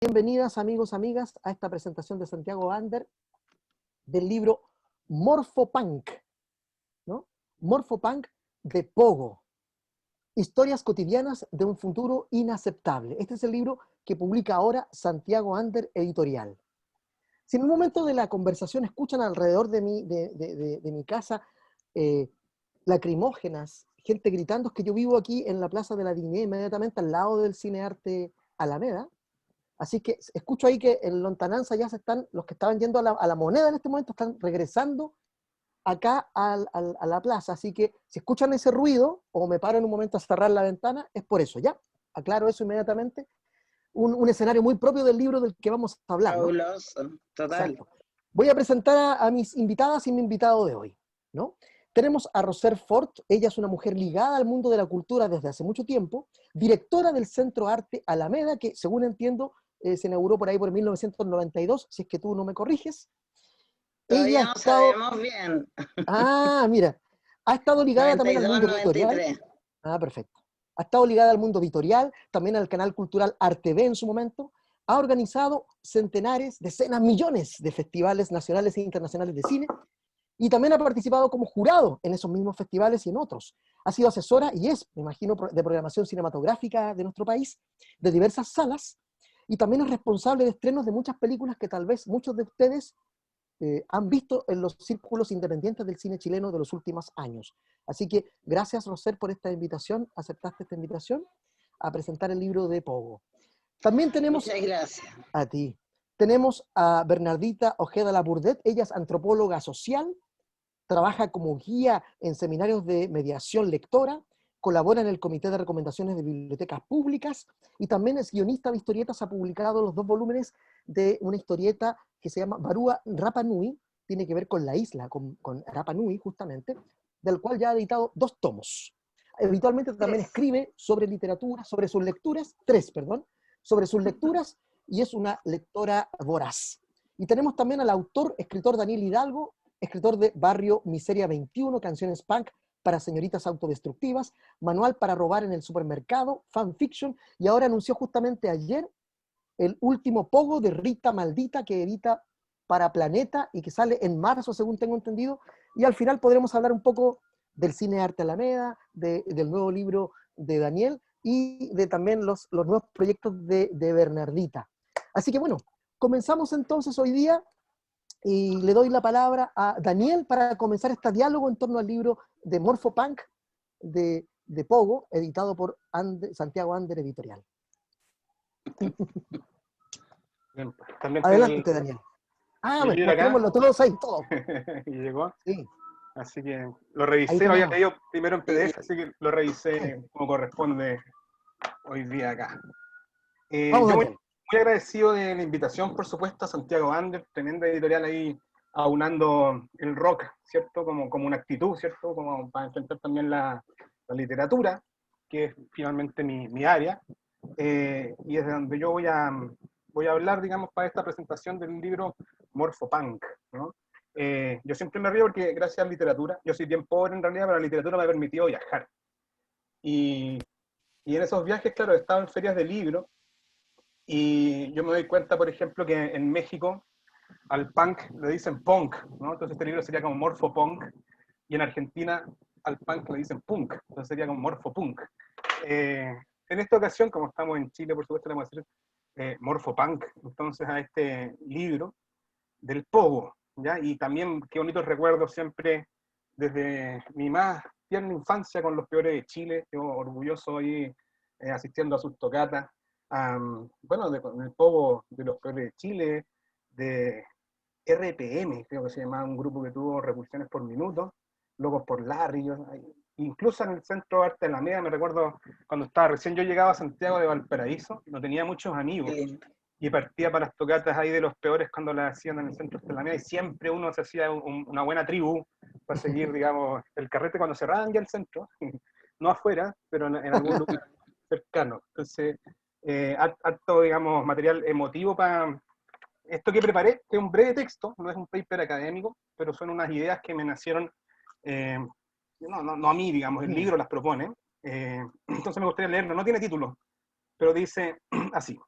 Bienvenidas amigos, amigas, a esta presentación de Santiago Ander del libro Morfopunk, ¿no? Morfopunk de Pogo, historias cotidianas de un futuro inaceptable. Este es el libro que publica ahora Santiago Ander Editorial. Si en un momento de la conversación escuchan alrededor de mi casa lacrimógenas, gente gritando, es que yo vivo aquí en la Plaza de la Dignidad, inmediatamente al lado del Cine Arte Alameda. Así que escucho ahí que en lontananza ya los que estaban yendo a la Moneda en este momento están regresando acá a la plaza. Así que si escuchan ese ruido o me paro en un momento a cerrar la ventana, es por eso, ¿ya? Aclaro eso inmediatamente. Un escenario muy propio del libro del que vamos a hablar, ¿no? Fabuloso, total. Exacto. Voy a presentar a mis invitadas y mi invitado de hoy, ¿no? Tenemos a Roser Fort, ella es una mujer ligada al mundo de la cultura desde hace mucho tiempo, directora del Centro Arte Alameda, que según entiendo se inauguró por ahí por 1992, si es que tú no me corriges. Ella Todavía ha no estado, sabemos bien. mira, ha estado ligada también al 92, mundo editorial. 93. Perfecto. Ha estado ligada al mundo editorial, también al canal cultural Arte B en su momento. Ha organizado centenares, decenas, millones de festivales nacionales e internacionales de cine y también ha participado como jurado en esos mismos festivales y en otros. Ha sido asesora y es, me imagino, de programación cinematográfica de nuestro país, de diversas salas, y también es responsable de estrenos de muchas películas que tal vez muchos de ustedes han visto en los círculos independientes del cine chileno de los últimos años. Así que gracias, Roser, por esta invitación, aceptaste esta invitación a presentar el libro de Pogo. También tenemos Muchas gracias. a ti. Tenemos a Bernardita Ojeda Labourdet, ella es antropóloga social, trabaja como guía en seminarios de mediación lectora, colabora en el Comité de Recomendaciones de Bibliotecas Públicas y también es guionista de historietas, ha publicado los 2 volúmenes de una historieta que se llama Barua Rapa Nui, tiene que ver con la isla, con Rapa Nui justamente, del cual ya ha editado 2 tomos. Habitualmente también escribe sobre literatura, sobre sus lecturas, 3, perdón, sobre sus lecturas, y es una lectora voraz. Y tenemos también al autor, escritor Daniel Hidalgo, escritor de Barrio Miseria 21, canciones punk para señoritas autodestructivas, manual para robar en el supermercado, fanfiction, y ahora anunció justamente ayer el último Pogo de Rita Maldita que edita para Planeta y que sale en marzo, según tengo entendido, y al final podremos hablar un poco del Cine Arte Alameda, del nuevo libro de Daniel y de también los nuevos proyectos de Bernardita. Así que bueno, comenzamos entonces hoy día y le doy la palabra a Daniel para comenzar este diálogo en torno al libro de Morfopunk de Pogo, editado por Santiago Ander Editorial. Bien, también Adelante, tengo Daniel. mi libro acá. Mostrémoslo todos ahí, todo. Y llegó. Sí, Así que lo ahí revisé, lo había tenemos. leído primero en PDF, así que lo revisé como corresponde hoy día acá. Vamos, Yo muy, Daniel. muy agradecido de la invitación, por supuesto, a Santiago Ander, tremenda editorial ahí, aunando el rock, ¿cierto? Como una actitud, ¿cierto? Como para enfrentar también la literatura, que es finalmente mi área, y es de donde yo voy a hablar, digamos, para esta presentación del libro Morfopunk, ¿no? Yo siempre me río porque gracias a la literatura, yo soy bien pobre en realidad, pero la literatura me ha permitido viajar. Y en esos viajes, claro, he estado en ferias de libros, y yo me doy cuenta, por ejemplo, que en México al punk le dicen punk, ¿no? Entonces este libro sería como morfopunk, y en Argentina al punk le dicen punk, entonces sería como morfopunk. En esta ocasión, como estamos en Chile, por supuesto, le vamos a hacer morfopunk, entonces a este libro del Pogo, ¿ya? Y también qué bonitos recuerdos siempre desde mi más tierna infancia con los Peores de Chile, yo orgulloso ahí asistiendo a sus tocatas, bueno, con el Pogo de los Peores de Chile, de RPM, creo que se llamaba un grupo que tuvo repulsiones por minuto, Locos por Larry, incluso en el Centro Arte de Alameda, me recuerdo cuando estaba recién yo llegaba a Santiago de Valparaíso, no tenía muchos amigos, y partía para las tocatas ahí de los Peores cuando las hacían en el Centro Arte de Alameda, y siempre uno se hacía una buena tribu para seguir, digamos, el carrete cuando cerraban ya el centro, no afuera, pero en algún lugar cercano. Entonces, harto, digamos, material emotivo para esto que preparé, que es un breve texto, no es un paper académico, pero son unas ideas que me nacieron, no a mí, digamos, el libro las propone, entonces me gustaría leerlo, no tiene título, pero dice así.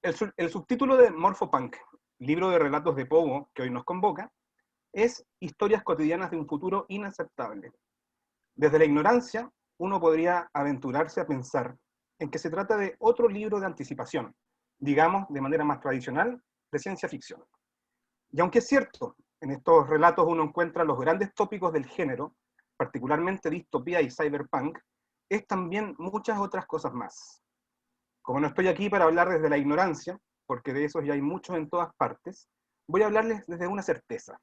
El subtítulo de Morphopunk, libro de relatos de Pogo, que hoy nos convoca, es Historias cotidianas de un futuro inaceptable. Desde la ignorancia, uno podría aventurarse a pensar en que se trata de otro libro de anticipación, digamos, de manera más tradicional, de ciencia ficción. Y aunque es cierto, en estos relatos uno encuentra los grandes tópicos del género, particularmente distopía y cyberpunk, es también muchas otras cosas más. Como no estoy aquí para hablar desde la ignorancia, porque de esos ya hay muchos en todas partes, voy a hablarles desde una certeza.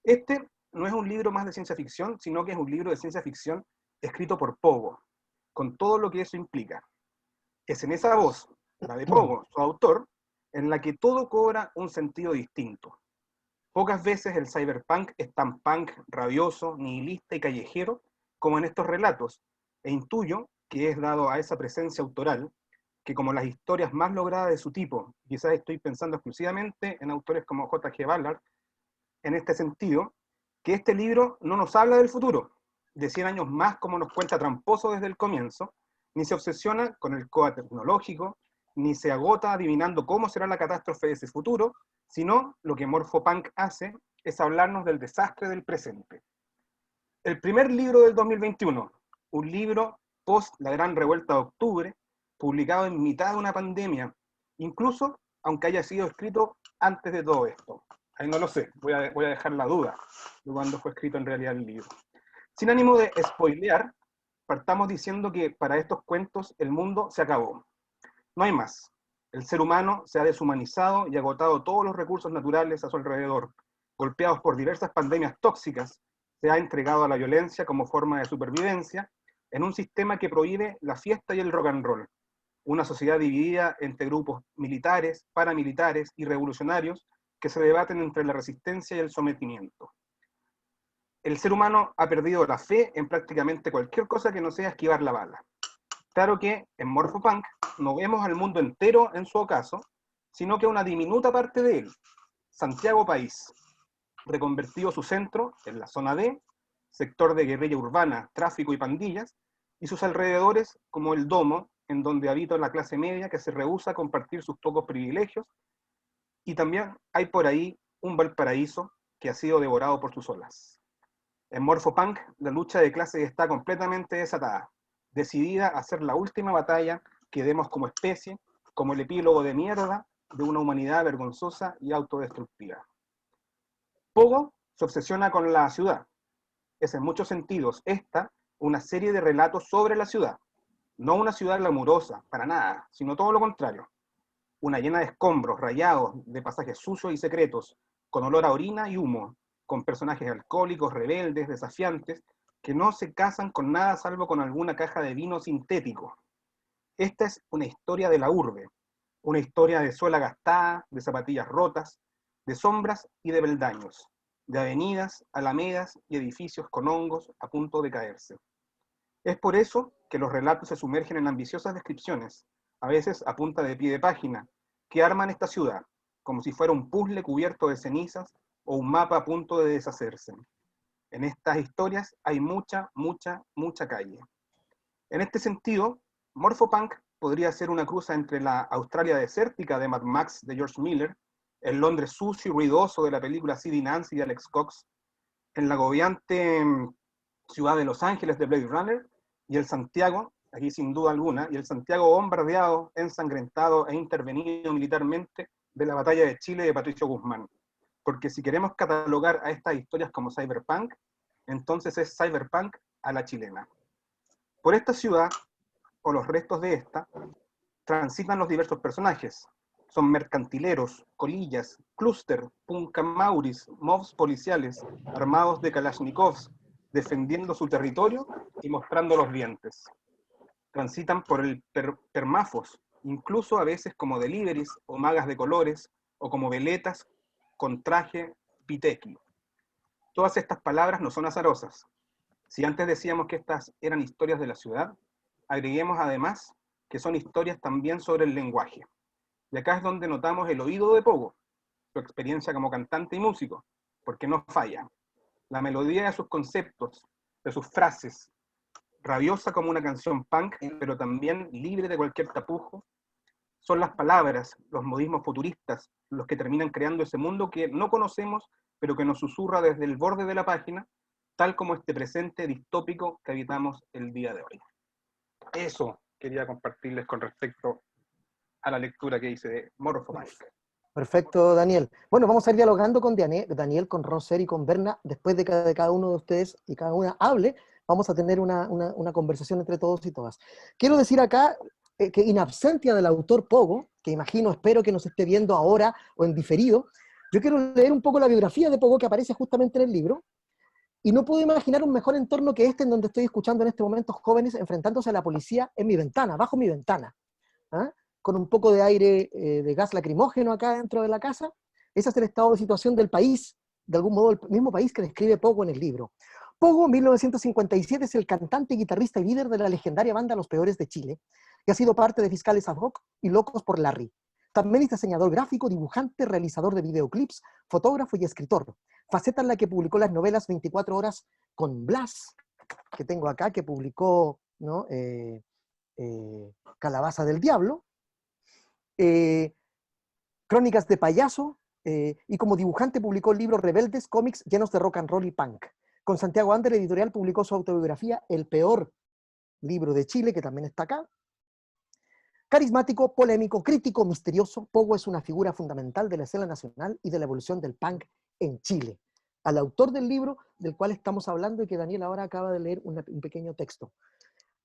Este no es un libro más de ciencia ficción, sino que es un libro de ciencia ficción escrito por Pogo, con todo lo que eso implica. Es en esa voz, la de Pogo, su autor, en la que todo cobra un sentido distinto. Pocas veces el cyberpunk es tan punk, rabioso, nihilista y callejero como en estos relatos, e intuyo que es dado a esa presencia autoral, que como las historias más logradas de su tipo, quizás estoy pensando exclusivamente en autores como J.G. Ballard, en este sentido, que este libro no nos habla del futuro, de 100 años más como nos cuenta Tramposo desde el comienzo, ni se obsesiona con el coa tecnológico, ni se agota adivinando cómo será la catástrofe de ese futuro, sino lo que Morphopunk hace es hablarnos del desastre del presente. El primer libro del 2021, un libro post la gran revuelta de octubre, publicado en mitad de una pandemia, incluso aunque haya sido escrito antes de todo esto. Ahí no lo sé, voy a dejar la duda de cuándo fue escrito en realidad el libro. Sin ánimo de spoilear, partamos diciendo que para estos cuentos el mundo se acabó. No hay más. El ser humano se ha deshumanizado y agotado todos los recursos naturales a su alrededor. Golpeados por diversas pandemias tóxicas, se ha entregado a la violencia como forma de supervivencia en un sistema que prohíbe la fiesta y el rock and roll. Una sociedad dividida entre grupos militares, paramilitares y revolucionarios que se debaten entre la resistencia y el sometimiento. El ser humano ha perdido la fe en prácticamente cualquier cosa que no sea esquivar la bala. Claro que en Morphopunk no vemos al mundo entero en su ocaso, sino que una diminuta parte de él, Santiago País, reconvertido su centro en la zona D, sector de guerrilla urbana, tráfico y pandillas, y sus alrededores como el domo, en donde habita la clase media que se rehúsa a compartir sus pocos privilegios, y también hay por ahí un Valparaíso que ha sido devorado por sus olas. En Morphopunk, la lucha de clases está completamente desatada, decidida a hacer la última batalla que demos como especie, como el epílogo de mierda de una humanidad vergonzosa y autodestructiva. Pogo se obsesiona con la ciudad. Es en muchos sentidos esta una serie de relatos sobre la ciudad. No una ciudad glamurosa, para nada, sino todo lo contrario. Una llena de escombros, rayados, de pasajes sucios y secretos, con olor a orina y humo, con personajes alcohólicos, rebeldes, desafiantes, que no se casan con nada salvo con alguna caja de vino sintético. Esta es una historia de la urbe, una historia de suela gastada, de zapatillas rotas, de sombras y de peldaños, de avenidas, alamedas y edificios con hongos a punto de caerse. Es por eso que los relatos se sumergen en ambiciosas descripciones, a veces a punta de pie de página, que arman esta ciudad, como si fuera un puzzle cubierto de cenizas o un mapa a punto de deshacerse. En estas historias hay mucha, mucha, mucha calle. En este sentido, Morphopunk podría ser una cruza entre la Australia desértica de Mad Max de George Miller, el Londres sucio y ruidoso de la película Sid Nancy de Alex Cox, en la agobiante ciudad de Los Ángeles de Blade Runner, y el Santiago, aquí sin duda alguna, y el Santiago bombardeado, ensangrentado e intervenido militarmente de la batalla de Chile de Patricio Guzmán. Porque si queremos catalogar a estas historias como cyberpunk, entonces es cyberpunk a la chilena. Por esta ciudad, o los restos de esta, transitan los diversos personajes. Son mercantileros, colillas, clúster, puncamauris, mobs policiales, armados de kalashnikovs, defendiendo su territorio y mostrando los dientes. Transitan por el permafos, incluso a veces como deliveries o magas de colores, o como veletas con traje piteki. Todas estas palabras no son azarosas. Si antes decíamos que estas eran historias de la ciudad, agreguemos además que son historias también sobre el lenguaje. Y acá es donde notamos el oído de Pogo, su experiencia como cantante y músico, porque no falla. La melodía de sus conceptos, de sus frases, rabiosa como una canción punk, pero también libre de cualquier tapujo, son las palabras, los modismos futuristas, los que terminan creando ese mundo que no conocemos, pero que nos susurra desde el borde de la página, tal como este presente distópico que habitamos el día de hoy. Eso quería compartirles con respecto a la lectura que hice de Morphomantic. Perfecto, Daniel. Bueno, vamos a ir dialogando con Daniel, con Roser y con Berna. Después de que cada uno de ustedes y cada una hable, vamos a tener una conversación entre todos y todas. Quiero decir acá que in absentia del autor Pogo, que imagino, espero que nos esté viendo ahora o en diferido, yo quiero leer un poco la biografía de Pogo que aparece justamente en el libro, y no puedo imaginar un mejor entorno que este en donde estoy escuchando en este momento jóvenes enfrentándose a la policía en mi ventana, bajo mi ventana, ¿ah? Con un poco de aire de gas lacrimógeno acá dentro de la casa. Ese es el estado de situación del país, de algún modo el mismo país que describe Pogo en el libro. Pogo, 1957, es el cantante, guitarrista y líder de la legendaria banda Los Peores de Chile, que ha sido parte de Fiscales Ad Hoc y Locos por Larry. También es diseñador gráfico, dibujante, realizador de videoclips, fotógrafo y escritor. Faceta en la que publicó las novelas 24 horas con Blas, que tengo acá, que publicó, ¿no? Calabaza del Diablo, Crónicas de Payaso, y como dibujante publicó libros rebeldes, cómics llenos de rock and roll y punk. Con Santiago Ander Editorial publicó su autobiografía El Peor Libro de Chile, que también está acá. Carismático, polémico, crítico, misterioso, Pogo es una figura fundamental de la escena nacional y de la evolución del punk en Chile. Al autor del libro del cual estamos hablando y que Daniel ahora acaba de leer un pequeño texto.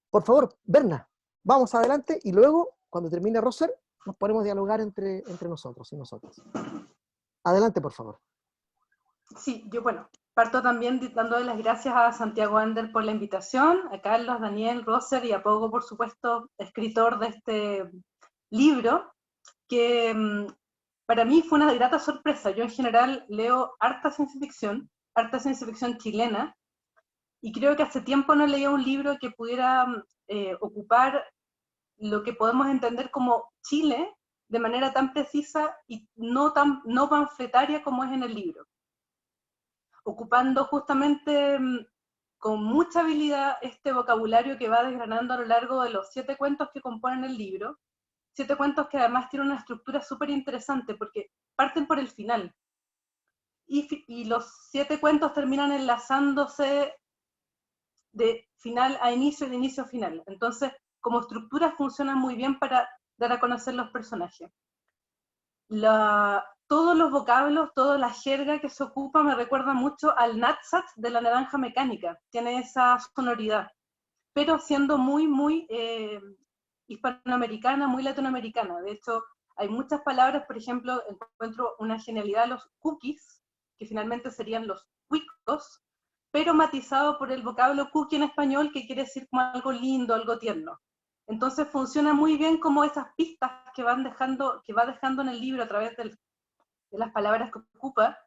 Por favor, Berna, vamos adelante y luego, cuando termine Roser, nos ponemos a dialogar entre nosotros y nosotras. Adelante, por favor. Sí, yo parto también dándole las gracias a Santiago Ander por la invitación, a Carlos, Daniel, Roser y a Pogo, por supuesto, escritor de este libro, que para mí fue una grata sorpresa. Yo en general leo harta ciencia ficción chilena, y creo que hace tiempo no leía un libro que pudiera ocupar lo que podemos entender como Chile de manera tan precisa y no panfletaria como es en el libro, ocupando justamente con mucha habilidad este vocabulario que va desgranando a lo largo de los 7 cuentos que componen el libro, 7 cuentos que además tienen una estructura súper interesante porque parten por el final, y los 7 cuentos terminan enlazándose de final a inicio y de inicio a final. Entonces, como estructura funcionan muy bien para dar a conocer los personajes. Todos los vocablos, toda la jerga que se ocupa me recuerda mucho al Natsat de La Naranja Mecánica. Tiene esa sonoridad, pero siendo muy hispanoamericana, muy latinoamericana. De hecho, hay muchas palabras, por ejemplo, encuentro una genialidad, los cookies, que finalmente serían los cuicos, pero matizado por el vocablo cookie en español, que quiere decir como algo lindo, algo tierno. Entonces funciona muy bien como esas pistas que va dejando en el libro a través de las palabras que ocupa,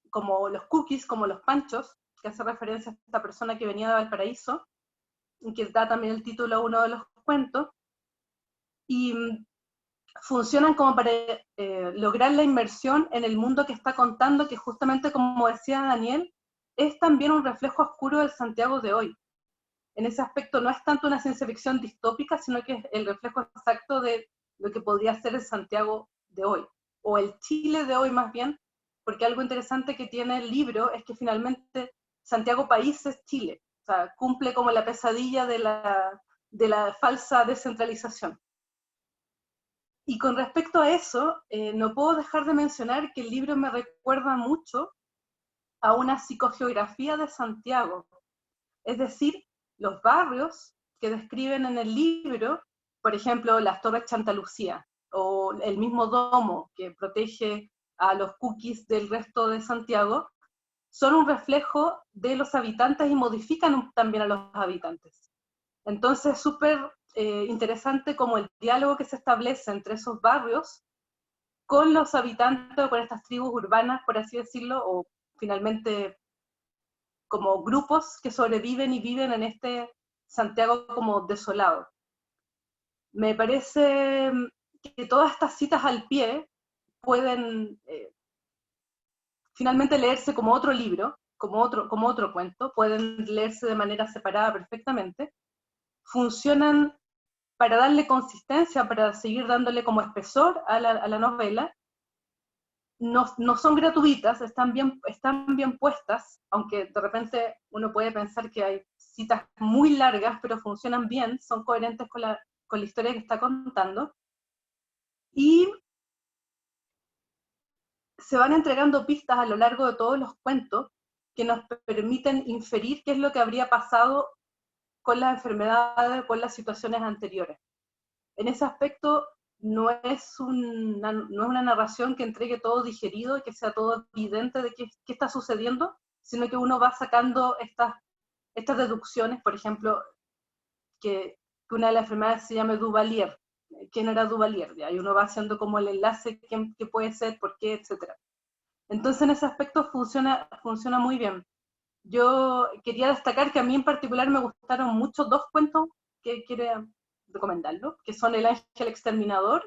como los cookies, como los panchos, que hace referencia a esta persona que venía de Valparaíso, y que da también el título a uno de los cuentos, y funcionan como para lograr la inmersión en el mundo que está contando, que justamente, como decía Daniel, es también un reflejo oscuro del Santiago de hoy. En ese aspecto no es tanto una ciencia ficción distópica, sino que es el reflejo exacto de lo que podría ser el Santiago de hoy, o el Chile de hoy más bien, porque algo interesante que tiene el libro es que finalmente Santiago País es Chile, o sea, cumple como la pesadilla de la falsa descentralización. Y con respecto a eso, no puedo dejar de mencionar que el libro me recuerda mucho a una psicogeografía de Santiago, es decir, los barrios que describen en el libro, por ejemplo, las Torres Santa Lucía, o el mismo domo que protege a los cookies del resto de Santiago, son un reflejo de los habitantes y modifican también a los habitantes. Entonces, súper interesante como el diálogo que se establece entre esos barrios con los habitantes o con estas tribus urbanas, por así decirlo, o finalmente como grupos que sobreviven y viven en este Santiago como desolado. Me parece que todas estas citas al pie pueden finalmente leerse como otro libro, como otro cuento, pueden leerse de manera separada perfectamente, funcionan para darle consistencia, para seguir dándole como espesor a la novela, no son gratuitas, están bien puestas, aunque de repente uno puede pensar que hay citas muy largas, pero funcionan bien, son coherentes con la historia que está contando. Y se van entregando pistas a lo largo de todos los cuentos que nos permiten inferir qué es lo que habría pasado con las enfermedades, con las situaciones anteriores. En ese aspecto, no es una narración que entregue todo digerido y que sea todo evidente de qué está sucediendo, sino que uno va sacando estas deducciones, por ejemplo, que una de las enfermedades se llama Duvalier. ¿Quién era Duvalier? Y uno va haciendo como el enlace, qué puede ser, por qué, etc. Entonces, en ese aspecto funciona muy bien. Yo quería destacar que a mí en particular me gustaron mucho dos cuentos que quería recomendarlo, que son El Ángel Exterminador,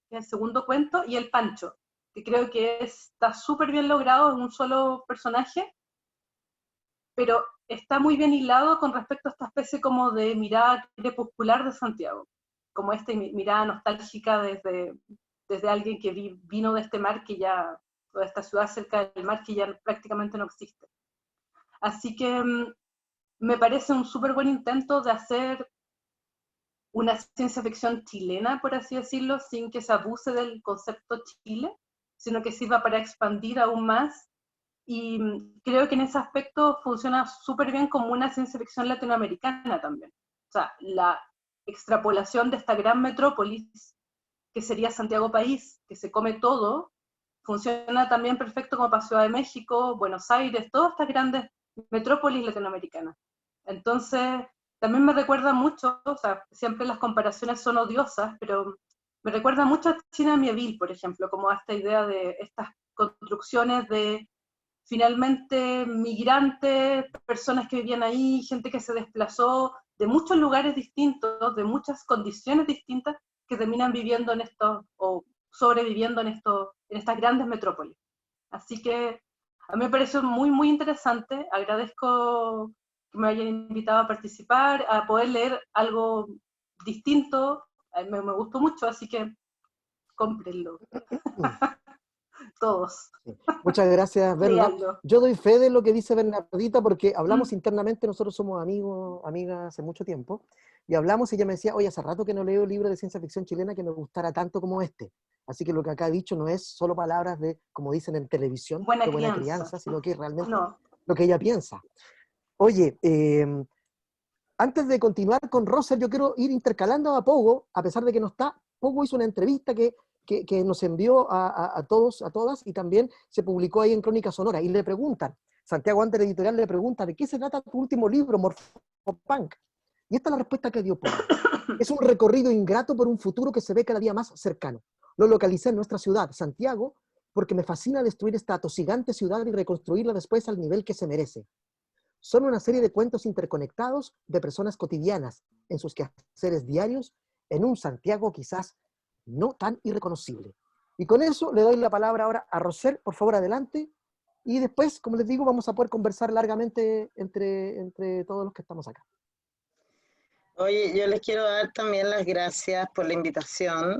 que es el segundo cuento, y El Pancho, que creo que está súper bien logrado en un solo personaje, pero está muy bien hilado con respecto a esta especie como de mirada crepuscular de Santiago, como esta mirada nostálgica desde alguien que vino de este mar que ya, o de esta ciudad cerca del mar que ya prácticamente no existe. Así que me parece un súper buen intento de hacer una ciencia ficción chilena, por así decirlo, sin que se abuse del concepto Chile, sino que sirva para expandir aún más. Y creo que en ese aspecto funciona súper bien como una ciencia ficción latinoamericana también. O sea, la extrapolación de esta gran metrópolis, que sería Santiago País, que se come todo, funciona también perfecto como para Ciudad de México, Buenos Aires, todas estas grandes metrópolis latinoamericanas. Entonces, también me recuerda mucho, o sea, siempre las comparaciones son odiosas, pero me recuerda mucho a China Mieville, por ejemplo, como a esta idea de estas construcciones de finalmente migrantes, personas que vivían ahí, gente que se desplazó de muchos lugares distintos, de muchas condiciones distintas, que terminan viviendo en estos, o sobreviviendo en estas grandes metrópolis. Así que a mí me pareció muy, muy interesante. Agradezco que me hayan invitado a participar, a poder leer algo distinto. Me gustó mucho, así que cómprenlo. Todos. Sí. Muchas gracias, Berna. Léanlo. Yo doy fe de lo que dice Bernardita porque hablamos internamente, nosotros somos amigos, amigas hace mucho tiempo, y hablamos y ella me decía, oye, hace rato que no leo un libro de ciencia ficción chilena que me gustara tanto como este. Así que lo que acá ha dicho no es solo palabras de, como dicen en televisión, Buena de buena crianza. crianza, sino que es realmente No. lo que ella piensa. Oye, antes de continuar con Rosser, yo quiero ir intercalando a Pogo, a pesar de que no está. Pogo hizo una entrevista que nos envió a todos, a todas, y también se publicó ahí en Crónica Sonora, y le preguntan, Santiago Ander Editorial le pregunta, ¿de qué se trata tu último libro, Morfopunk? Y esta es la respuesta que dio Pogo. Es un recorrido ingrato por un futuro que se ve cada día más cercano. Lo localicé en nuestra ciudad, Santiago, porque me fascina destruir esta atosigante ciudad y reconstruirla después al nivel que se merece. Son una serie de cuentos interconectados de personas cotidianas en sus quehaceres diarios en un Santiago quizás no tan irreconocible. Y con eso le doy la palabra ahora a Rosser, por favor, adelante, y después, como les digo, vamos a poder conversar largamente entre todos los que estamos acá. Oye, yo les quiero dar también las gracias por la invitación.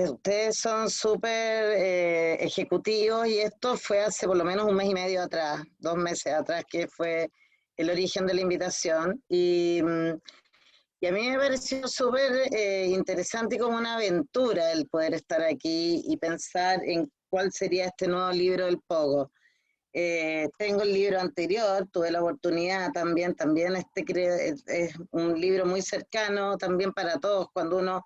Ustedes son súper ejecutivos y esto fue hace por lo menos un mes y medio atrás, 2 meses atrás, que fue el origen de la invitación. Y a mí me pareció súper interesante y como una aventura el poder estar aquí y pensar en cuál sería este nuevo libro del Pogo. Tengo el libro anterior, tuve la oportunidad también es un libro muy cercano también para todos cuando uno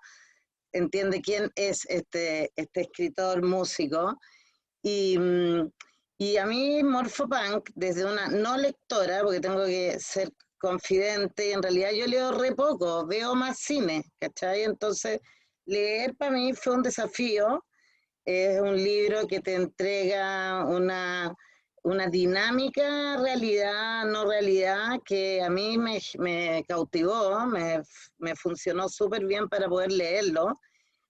entiende quién es este escritor músico. Y a mí Morfopunk, desde una no lectora, porque tengo que ser confidente, y en realidad yo leo re poco, veo más cine, ¿cachai? Entonces, leer para mí fue un desafío. Es un libro que te entrega una dinámica realidad, no realidad, que a mí me cautivó, me funcionó súper bien para poder leerlo,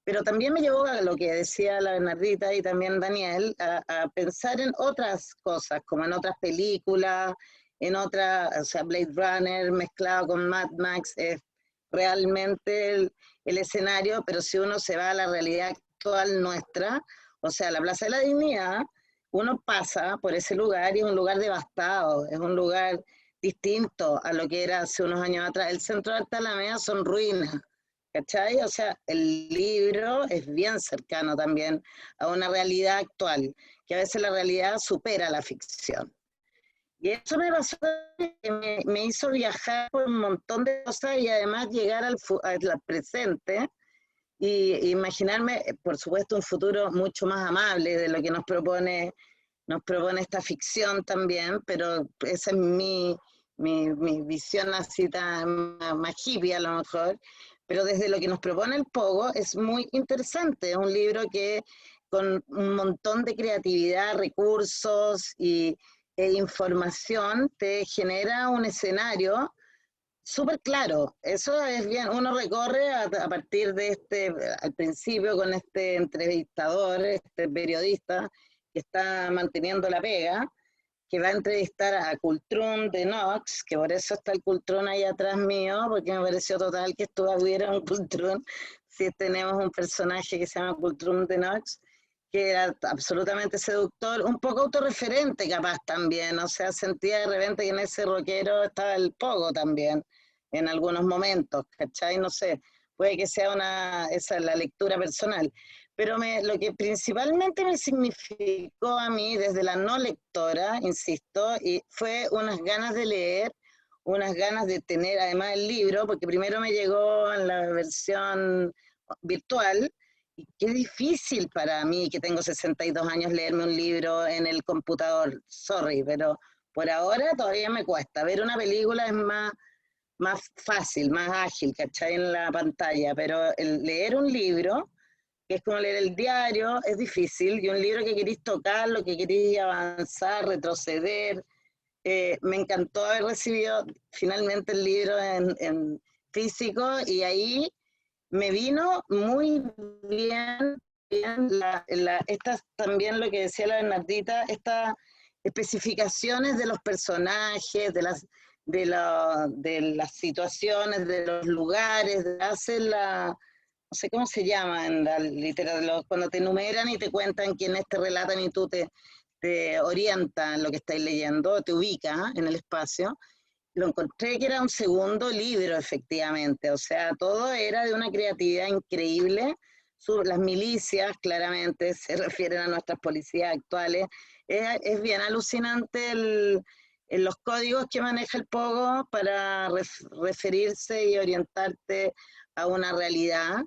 pero también me llevó a lo que decía la Bernardita y también Daniel, a pensar en otras cosas, como en otras películas, en otras, o sea, Blade Runner mezclado con Mad Max, es realmente el escenario, pero si uno se va a la realidad actual nuestra, o sea, la Plaza de la Dignidad, uno pasa por ese lugar y es un lugar devastado, es un lugar distinto a lo que era hace unos años atrás. El centro de Alta Alameda son ruinas, ¿cachai? O sea, el libro es bien cercano también a una realidad actual, que a veces la realidad supera la ficción. Y eso me pasó, que me hizo viajar por un montón de cosas y además llegar al presente y imaginarme, por supuesto, un futuro mucho más amable de lo que nos propone esta ficción también, pero esa es mi visión así tan más hippie a lo mejor, pero desde lo que nos propone el Pogo es muy interesante, es un libro que con un montón de creatividad, recursos e información te genera un escenario súper claro. Eso es bien, uno recorre a partir de al principio con este entrevistador, este periodista que está manteniendo la pega, que va a entrevistar a Cultrún de Knox, que por eso está el Cultrún ahí atrás mío, porque me pareció total que hubiera un Cultrún, si tenemos un personaje que se llama Cultrún de Knox, que era absolutamente seductor, un poco autorreferente capaz también, o sea, sentía de repente que en ese rockero estaba el Pogo también, en algunos momentos, ¿cachai? No sé, puede que sea esa es la lectura personal. Pero lo que principalmente me significó a mí desde la no lectora, insisto, y fue unas ganas de leer, unas ganas de tener además el libro, porque primero me llegó en la versión virtual, y qué difícil para mí, que tengo 62 años, leerme un libro en el computador, sorry, pero por ahora todavía me cuesta. Ver una película es más fácil, más ágil, ¿cachai? En la pantalla, pero el leer un libro, que es como leer el diario, es difícil, y un libro que queréis tocar, lo que queréis avanzar, retroceder. Me encantó haber recibido finalmente el libro en físico, y ahí me vino muy bien, también lo que decía la Bernardita, estas especificaciones de los personajes, de las situaciones, de los lugares, hace no sé cómo se llama en la literatura, cuando te enumeran y te cuentan quiénes te relatan y tú te orientan en lo que estáis leyendo, te ubica en el espacio. Lo encontré que era un segundo libro, efectivamente, o sea, todo era de una creatividad increíble. Las milicias, claramente, se refieren a nuestras policías actuales. Es bien alucinante los códigos que maneja el Pogo para referirse y orientarte a una realidad,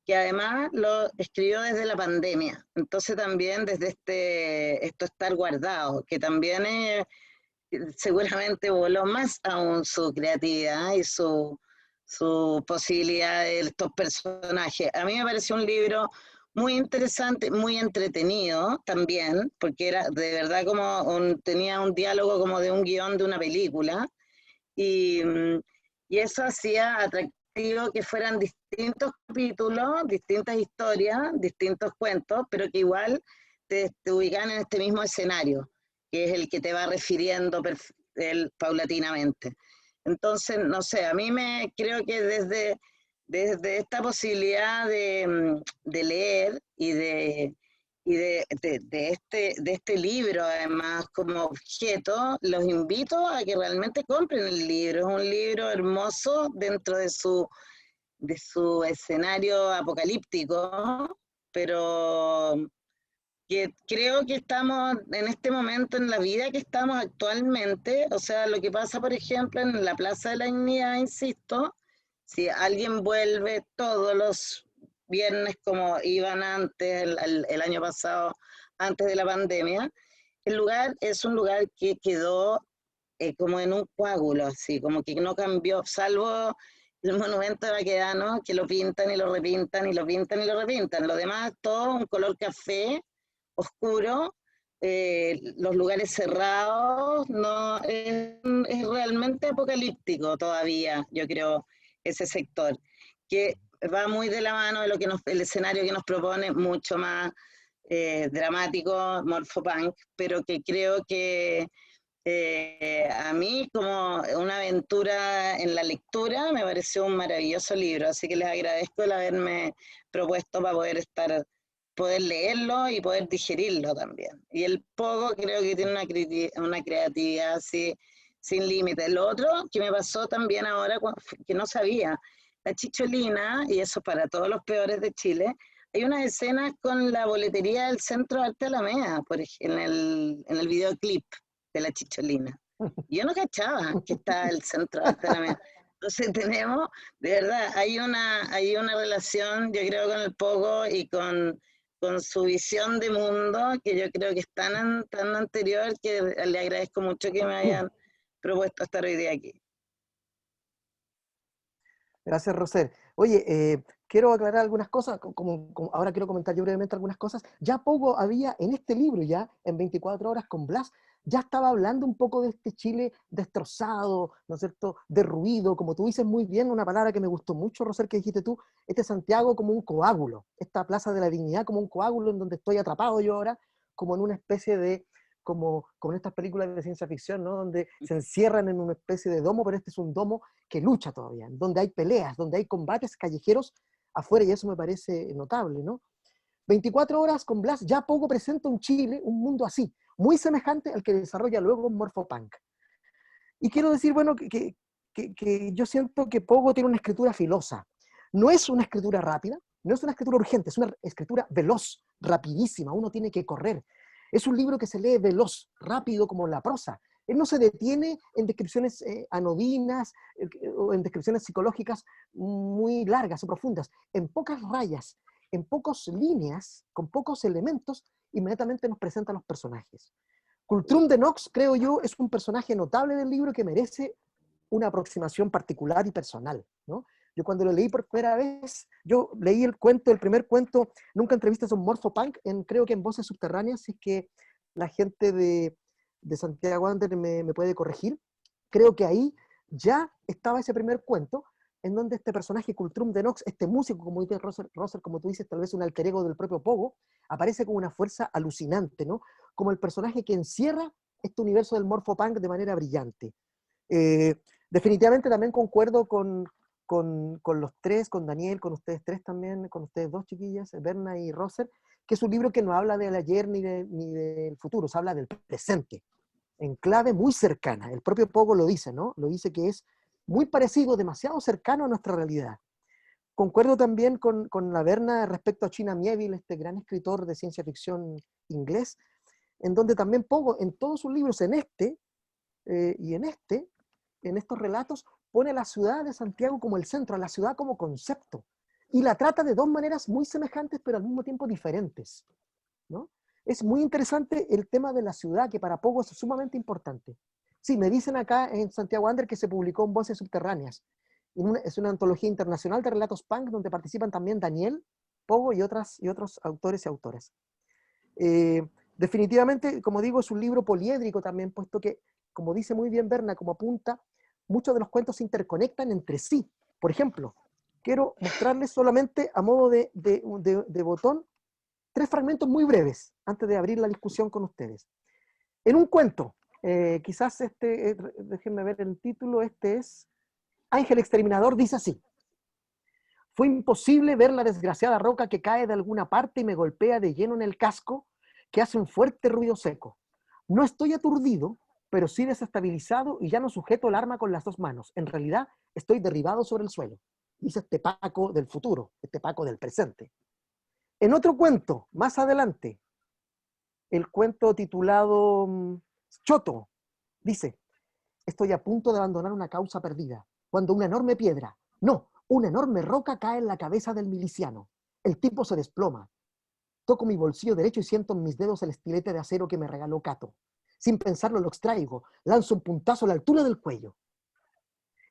que además lo escribió desde la pandemia. Entonces también desde esto estar guardado, que también seguramente voló más aún su creatividad y su posibilidad de estos personajes. A mí me pareció un libro muy interesante, muy entretenido también, porque era de verdad tenía un diálogo como de un guión de una película, y eso hacía atractivo que fueran distintos capítulos, distintas historias, distintos cuentos, pero que igual te ubican en este mismo escenario, que es el que te va refiriendo paulatinamente. Entonces, no sé, a mí creo que desde esta posibilidad de leer y de este libro, además, como objeto, los invito a que realmente compren el libro. Es un libro hermoso dentro de su escenario apocalíptico, pero que creo que estamos en este momento en la vida que estamos actualmente, o sea, lo que pasa, por ejemplo, en la Plaza de la Dignidad, insisto, si alguien vuelve todos los viernes como iban antes, el año pasado, antes de la pandemia, el lugar es un lugar que quedó como en un coágulo, así, como que no cambió, salvo el monumento de Baquedano, que lo pintan y lo repintan y lo pintan y lo repintan. Lo demás, todo un color café, oscuro, los lugares cerrados, no, es realmente apocalíptico todavía, yo creo, ese sector, que va muy de la mano de lo que el escenario que nos propone, mucho más dramático, morphopunk, pero que creo que A mí, como una aventura en la lectura, me pareció un maravilloso libro, así que les agradezco el haberme propuesto para poder leerlo y poder digerirlo también. Y el Pogo creo que tiene una creatividad así sin límites. Lo otro que me pasó también ahora, que no sabía, la Chicholina, y eso para todos los peores de Chile, hay unas escenas con la boletería del Centro de Arte Alameda, en el videoclip de la Chicholina. Yo no cachaba que está el Centro de Arte Alameda. Entonces tenemos, de verdad, hay una relación, yo creo, con el Pogo y con su visión de mundo, que yo creo que es tan anterior, que le agradezco mucho que me hayan propuesto estar hoy día aquí. Gracias, Roser. Oye, quiero aclarar algunas cosas, ahora quiero comentar yo brevemente algunas cosas. Ya Pogo había, en este libro ya, en 24 horas con Blas, ya estaba hablando un poco de este Chile destrozado, ¿no es cierto?, derruido, como tú dices muy bien, una palabra que me gustó mucho, Roser, que dijiste tú, este Santiago como un coágulo, esta Plaza de la Dignidad como un coágulo en donde estoy atrapado yo ahora, como en una especie de, como en estas películas de ciencia ficción, ¿no?, donde se encierran en una especie de domo, pero este es un domo que lucha todavía, donde hay peleas, donde hay combates callejeros afuera, y eso me parece notable, ¿no? 24 horas con Blas ya Pogo presenta un Chile, un mundo así, muy semejante al que desarrolla luego Morphopunk. Y quiero decir, bueno, que yo siento que Pogo tiene una escritura filosa. No es una escritura rápida, no es una escritura urgente, es una escritura veloz, rapidísima, uno tiene que correr. Es un libro que se lee veloz, rápido como la prosa. Él no se detiene en descripciones anodinas o en descripciones psicológicas muy largas o profundas. En pocas rayas, en pocas líneas, con pocos elementos, inmediatamente nos presenta a los personajes. Cultrum de Nox, creo yo, es un personaje notable del libro que merece una aproximación particular y personal, ¿no? Yo cuando lo leí por primera vez, yo leí el primer cuento, Nunca entrevistas a un Morphopunk, creo que en Voces Subterráneas, si es que la gente de Santiago Ander me puede corregir. Creo que ahí ya estaba ese primer cuento, en donde este personaje Cultrum de Nox, este músico, como dice Roser, como tú dices, tal vez un alter ego del propio Pogo, aparece con una fuerza alucinante, ¿no? Como el personaje que encierra este universo del Morphopunk de manera brillante. Definitivamente también concuerdo con los tres, con Daniel, con ustedes tres también, con ustedes dos chiquillas, Berna y Roser, que es un libro que no habla del ayer ni del futuro, se habla del presente, en clave muy cercana. El propio Pogo lo dice, ¿no? Lo dice que es muy parecido, demasiado cercano a nuestra realidad. Concuerdo también con la Berna respecto a China Miéville, este gran escritor de ciencia ficción inglés, en donde también Pogo, en todos sus libros, en estos relatos, pone a la ciudad de Santiago como el centro, a la ciudad como concepto, y la trata de dos maneras muy semejantes, pero al mismo tiempo diferentes, ¿no? Es muy interesante el tema de la ciudad, que para Pogo es sumamente importante. Sí, me dicen acá en Santiago Ander que se publicó en Voces Subterráneas. Es una antología internacional de relatos punk donde participan también Daniel, Pogo y otros autores y autoras. Definitivamente, como digo, es un libro poliédrico también, puesto que, como dice muy bien Berna, como apunta, muchos de los cuentos se interconectan entre sí. Por ejemplo, quiero mostrarles solamente a modo de botón 3 fragmentos muy breves, antes de abrir la discusión con ustedes. En un cuento, quizás déjenme ver el título, este es Ángel Exterminador, dice así: fue imposible ver la desgraciada roca que cae de alguna parte y me golpea de lleno en el casco, que hace un fuerte ruido seco. No estoy aturdido, pero sí desestabilizado y ya no sujeto el arma con las 2 manos. En realidad, estoy derribado sobre el suelo. Dice este Paco del futuro, este Paco del presente. En otro cuento, más adelante, el cuento titulado Choto, dice: estoy a punto de abandonar una causa perdida, cuando una enorme piedra, no, una enorme roca cae en la cabeza del miliciano. El tipo se desploma. Toco mi bolsillo derecho y siento en mis dedos el estilete de acero que me regaló Cato. Sin pensarlo lo extraigo, lanzo un puntazo a la altura del cuello.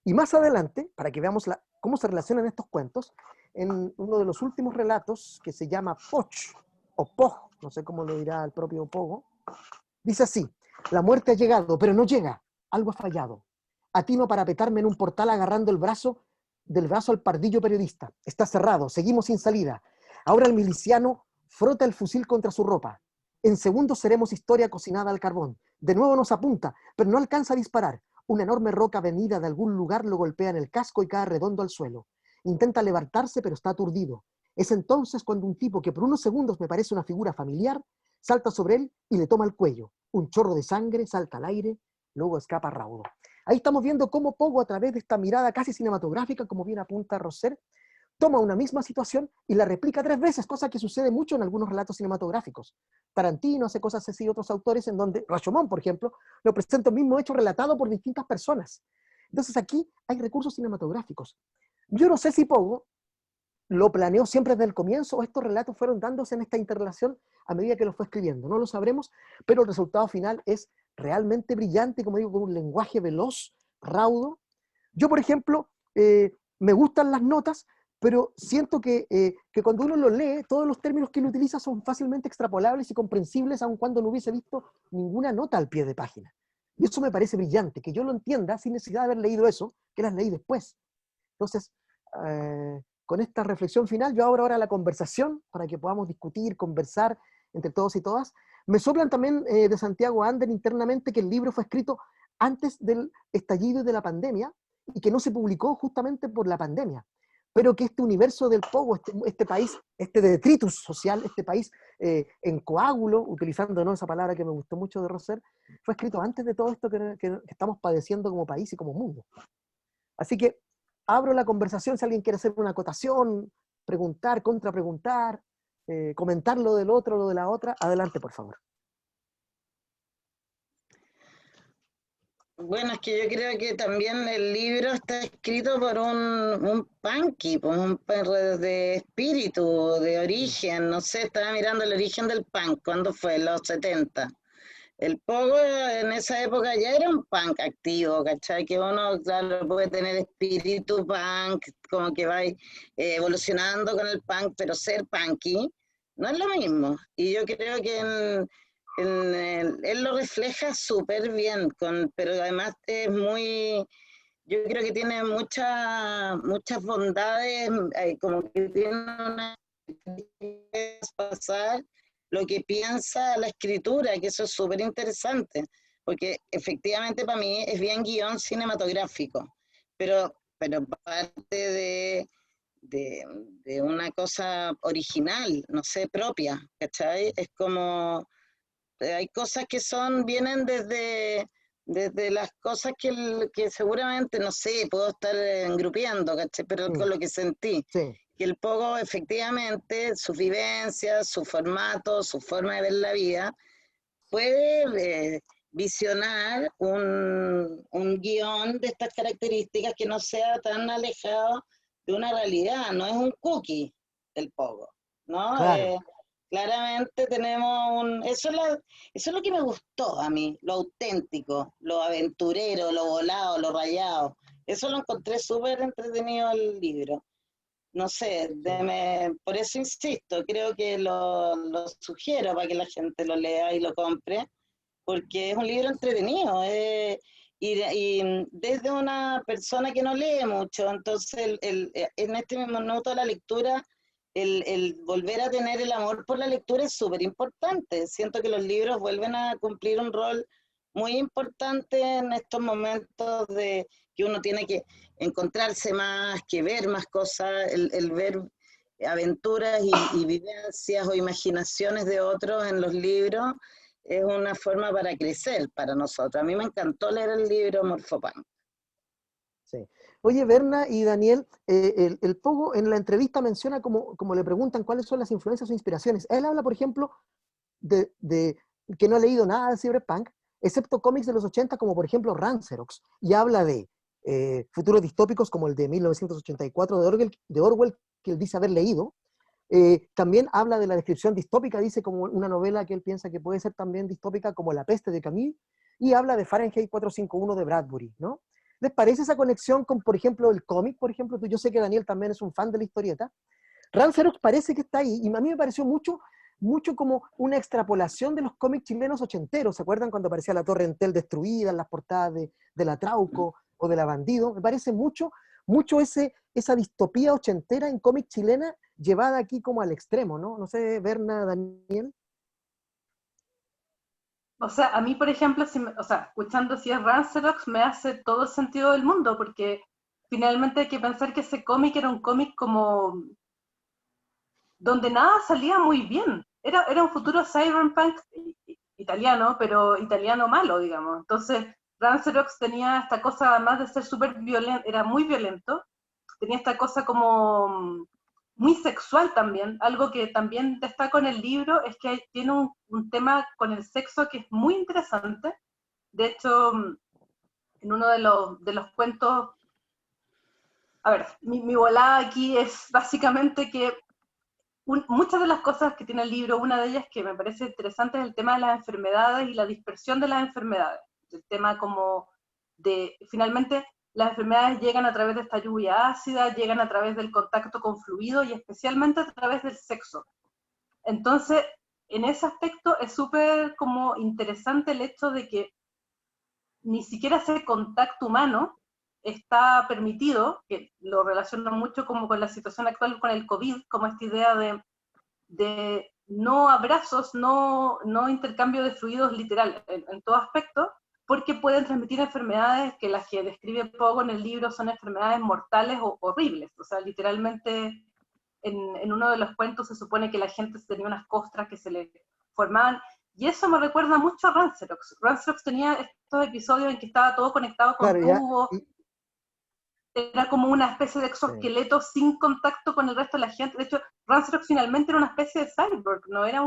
Y más adelante, para que veamos cómo se relacionan estos cuentos, en uno de los últimos relatos, que se llama Poch, o Pog, no sé cómo lo dirá el propio Pogo, dice así: la muerte ha llegado, pero no llega, algo ha fallado. Atino para petarme en un portal agarrando del brazo al pardillo periodista. Está cerrado, seguimos sin salida. Ahora el miliciano frota el fusil contra su ropa. En segundos seremos historia cocinada al carbón. De nuevo nos apunta, pero no alcanza a disparar. Una enorme roca venida de algún lugar lo golpea en el casco y cae redondo al suelo. Intenta levantarse, pero está aturdido. Es entonces cuando un tipo que por unos segundos me parece una figura familiar, salta sobre él y le toma el cuello. Un chorro de sangre salta al aire, luego escapa raudo. Ahí estamos viendo cómo Pogo, a través de esta mirada casi cinematográfica, como bien apunta Rosser, toma una misma situación y la replica 3 veces, cosa que sucede mucho en algunos relatos cinematográficos. Tarantino hace cosas así, otros autores, en donde Rashomon, por ejemplo, lo presenta el mismo hecho relatado por distintas personas. Entonces aquí hay recursos cinematográficos. Yo no sé si Pogo lo planeó siempre desde el comienzo o estos relatos fueron dándose en esta interrelación a medida que lo fue escribiendo. No lo sabremos, pero el resultado final es realmente brillante, como digo, con un lenguaje veloz, raudo. Yo, por ejemplo, me gustan las notas, pero siento que cuando uno lo lee, todos los términos que él utiliza son fácilmente extrapolables y comprensibles, aun cuando no hubiese visto ninguna nota al pie de página. Y eso me parece brillante, que yo lo entienda sin necesidad de haber leído eso, que las leí después. Entonces, con esta reflexión final, yo abro ahora la conversación para que podamos discutir, conversar entre todos y todas. Me soplan también de Santiago Ander internamente que el libro fue escrito antes del estallido de la pandemia y que no se publicó justamente por la pandemia, pero que este universo del Pogo, este país, este detritus social, este país en coágulo, utilizando, ¿no?, esa palabra que me gustó mucho de Rosser, fue escrito antes de todo esto que estamos padeciendo como país y como mundo. Así que abro la conversación si alguien quiere hacer una acotación, preguntar, contrapreguntar, comentar lo del otro, lo de la otra. Adelante, por favor. Bueno, es que yo creo que también el libro está escrito por un punky, por un perro de espíritu, de origen, no sé, estaba mirando el origen del punk, ¿cuándo fue? En los 70. El pogo en esa época ya era un punk activo, ¿cachai? Que uno, claro, puede tener espíritu punk, como que va evolucionando con el punk, pero ser punky no es lo mismo. Y yo creo que él lo refleja súper bien, pero además es muy, yo creo que tiene muchas bondades, como que tiene una pasar lo que piensa la escritura, que eso es súper interesante, porque efectivamente para mí es bien guión cinematográfico, pero parte de una cosa original, no sé, propia, ¿cachai? Es como, hay cosas que vienen desde las cosas que seguramente, no sé, puedo estar engrupiendo, ¿cachai? Pero con lo que sentí. Sí. Que el pogo efectivamente, sus vivencias, su formato, su forma de ver la vida, puede visionar un guión de estas características que no sea tan alejado de una realidad, no es un cookie el pogo, ¿no? Claro. Claramente tenemos eso es lo que me gustó a mí, lo auténtico, lo aventurero, lo volado, lo rayado. Eso lo encontré súper entretenido el libro. No sé, por eso insisto, creo que lo sugiero para que la gente lo lea y lo compre, porque es un libro entretenido, y desde una persona que no lee mucho, entonces en este mismo minuto de la lectura, el volver a tener el amor por la lectura es súper importante. Siento que los libros vuelven a cumplir un rol muy importante en estos momentos de que uno tiene que encontrarse más, que ver más cosas, el ver aventuras y vivencias o imaginaciones de otros en los libros es una forma para crecer para nosotros. A mí me encantó leer el libro Morfopunk. Sí. Oye, Berna y Daniel, el Pogo en la entrevista menciona como le preguntan cuáles son las influencias o inspiraciones. Él habla, por ejemplo, de que no ha leído nada de cyberpunk, excepto cómics de los 80, como por ejemplo Rancerox, y habla de futuros distópicos como el de 1984 de Orwell, que él dice haber leído. También habla de la descripción distópica, dice como una novela que él piensa que puede ser también distópica, como La peste de Camus, y habla de Fahrenheit 451 de Bradbury, ¿no? ¿Les parece esa conexión con, por ejemplo, el cómic? Por ejemplo, yo sé que Daniel también es un fan de la historieta. Rancerox parece que está ahí, y a mí me pareció mucho como una extrapolación de los cómics chilenos ochenteros. ¿Se acuerdan cuando aparecía la Torre Entel destruida en las portadas de la Trauco o de la Bandido? Me parece mucho esa distopía ochentera en cómic chilena llevada aquí como al extremo, ¿no? No sé, Berna, Daniel. O sea, a mí, por ejemplo, o sea, escuchando si es Rancerox, me hace todo el sentido del mundo, porque finalmente hay que pensar que ese cómic era un cómic como donde nada salía muy bien. Era un futuro cyberpunk italiano, pero italiano malo, digamos. Entonces, Rancerox tenía esta cosa, además de ser súper violento, era muy violento, tenía esta cosa como muy sexual también. Algo que también destaco en el libro es que tiene un tema con el sexo que es muy interesante. De hecho, en uno de los cuentos, a ver, mi volada aquí es básicamente que muchas de las cosas que tiene el libro, una de ellas que me parece interesante es el tema de las enfermedades y la dispersión de las enfermedades. El tema como de, finalmente, las enfermedades llegan a través de esta lluvia ácida, llegan a través del contacto con fluidos y especialmente a través del sexo. Entonces, en ese aspecto es súper como interesante el hecho de que ni siquiera ese contacto humano está permitido, que lo relaciono mucho como con la situación actual con el COVID, como esta idea de no abrazos, no intercambio de fluidos literal en todo aspecto, porque pueden transmitir enfermedades que las que describe Pogo en el libro son enfermedades mortales o horribles. O sea, literalmente en uno de los cuentos se supone que la gente tenía unas costras que se le formaban, y eso me recuerda mucho a Rancerox. Rancerox tenía estos episodios en que estaba todo conectado con Claro, ya, tubos, era como una especie de exoesqueleto sí. sin contacto con el resto de la gente. De hecho, Rancerox finalmente era una especie de cyborg, no era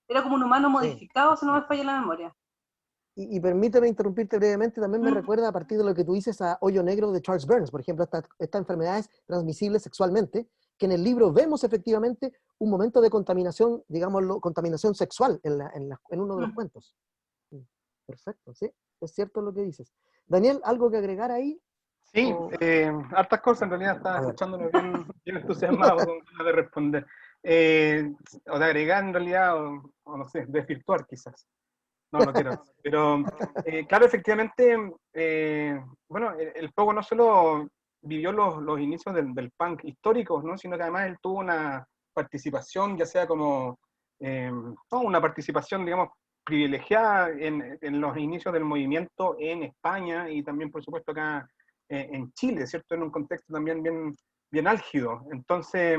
era como un humano Sí. modificado, si no me falla la memoria. Y permíteme interrumpirte brevemente, también me Mm. recuerda a partir de lo que tú dices a Hoyo Negro de Charles Burns, por ejemplo, estas enfermedades transmisibles sexualmente, que en el libro vemos efectivamente un momento de contaminación, digámoslo, contaminación sexual en uno de los cuentos. Perfecto, sí, es cierto lo que dices. Daniel, ¿algo que agregar ahí? Sí, O- hartas cosas, en realidad estaba A ver. escuchándolo bien entusiasmado con ganas de responder. O de agregar en realidad, o no sé, desvirtuar quizás. No, no quiero. Pero, claro, efectivamente, bueno, el Pogo no solo vivió los inicios del punk históricos, ¿no? Sino que además él tuvo una participación, ya sea como, no, una participación, digamos, privilegiada en los inicios del movimiento en España y también, por supuesto, acá en Chile, ¿cierto? En un contexto también bien álgido. Entonces,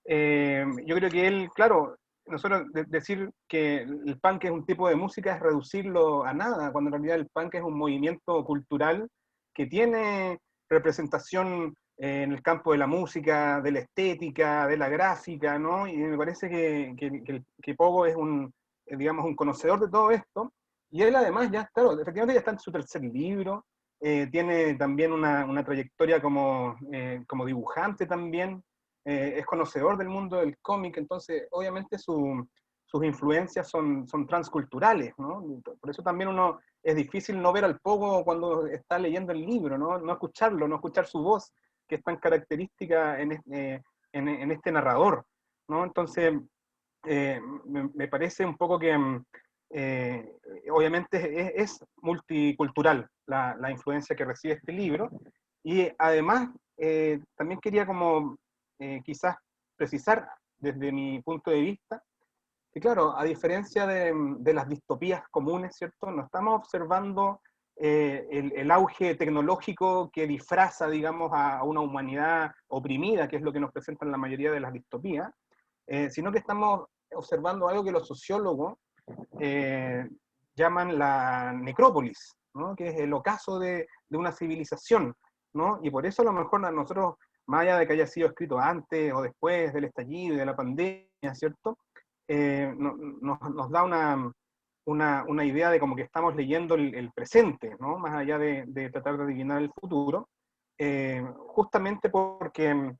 yo creo que él, claro, nosotros decir que el punk es un tipo de música es reducirlo a nada, cuando en realidad el punk es un movimiento cultural que tiene representación en el campo de la música, de la estética, de la gráfica, ¿no? Y me parece que Pogo es digamos, un conocedor de todo esto, y él además ya, claro, efectivamente ya está en su tercer libro, tiene también una trayectoria como dibujante también, es conocedor del mundo del cómic, entonces obviamente sus influencias son transculturales, ¿no? Por eso también es difícil no ver al Pogo cuando está leyendo el libro, ¿no? No escucharlo, no escuchar su voz, que es tan característica en este narrador, ¿no? Entonces, me parece un poco que eh, obviamente es multicultural la influencia que recibe este libro, y además también quería como quizás precisar desde mi punto de vista, que claro, a diferencia de las distopías comunes, ¿cierto? No estamos observando el auge tecnológico que disfraza, digamos, a una humanidad oprimida, que es lo que nos presentan la mayoría de las distopías, sino que estamos observando algo que los sociólogos eh, llaman la necrópolis, ¿no? Que es el ocaso de una civilización, ¿no? Y por eso a lo mejor a nosotros, más allá de que haya sido escrito antes o después del estallido y de la pandemia, ¿cierto? Nos da una idea de como que estamos leyendo el presente, ¿no? Más allá de tratar de adivinar el futuro, justamente porque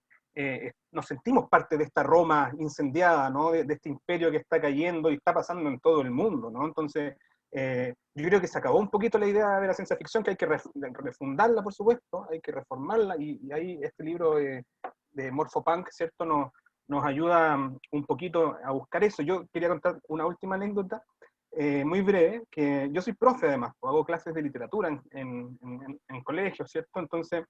nos sentimos parte de esta Roma incendiada, ¿no? De este imperio que está cayendo y está pasando en todo el mundo, ¿no? Entonces, yo creo que se acabó un poquito la idea de la ciencia ficción, que hay que refundarla, por supuesto, hay que reformarla, y ahí este libro de Morphopunk, ¿cierto? Nos ayuda un poquito a buscar eso. Yo quería contar una última anécdota, muy breve, que yo soy profe además, hago clases de literatura en colegios, ¿cierto? Entonces,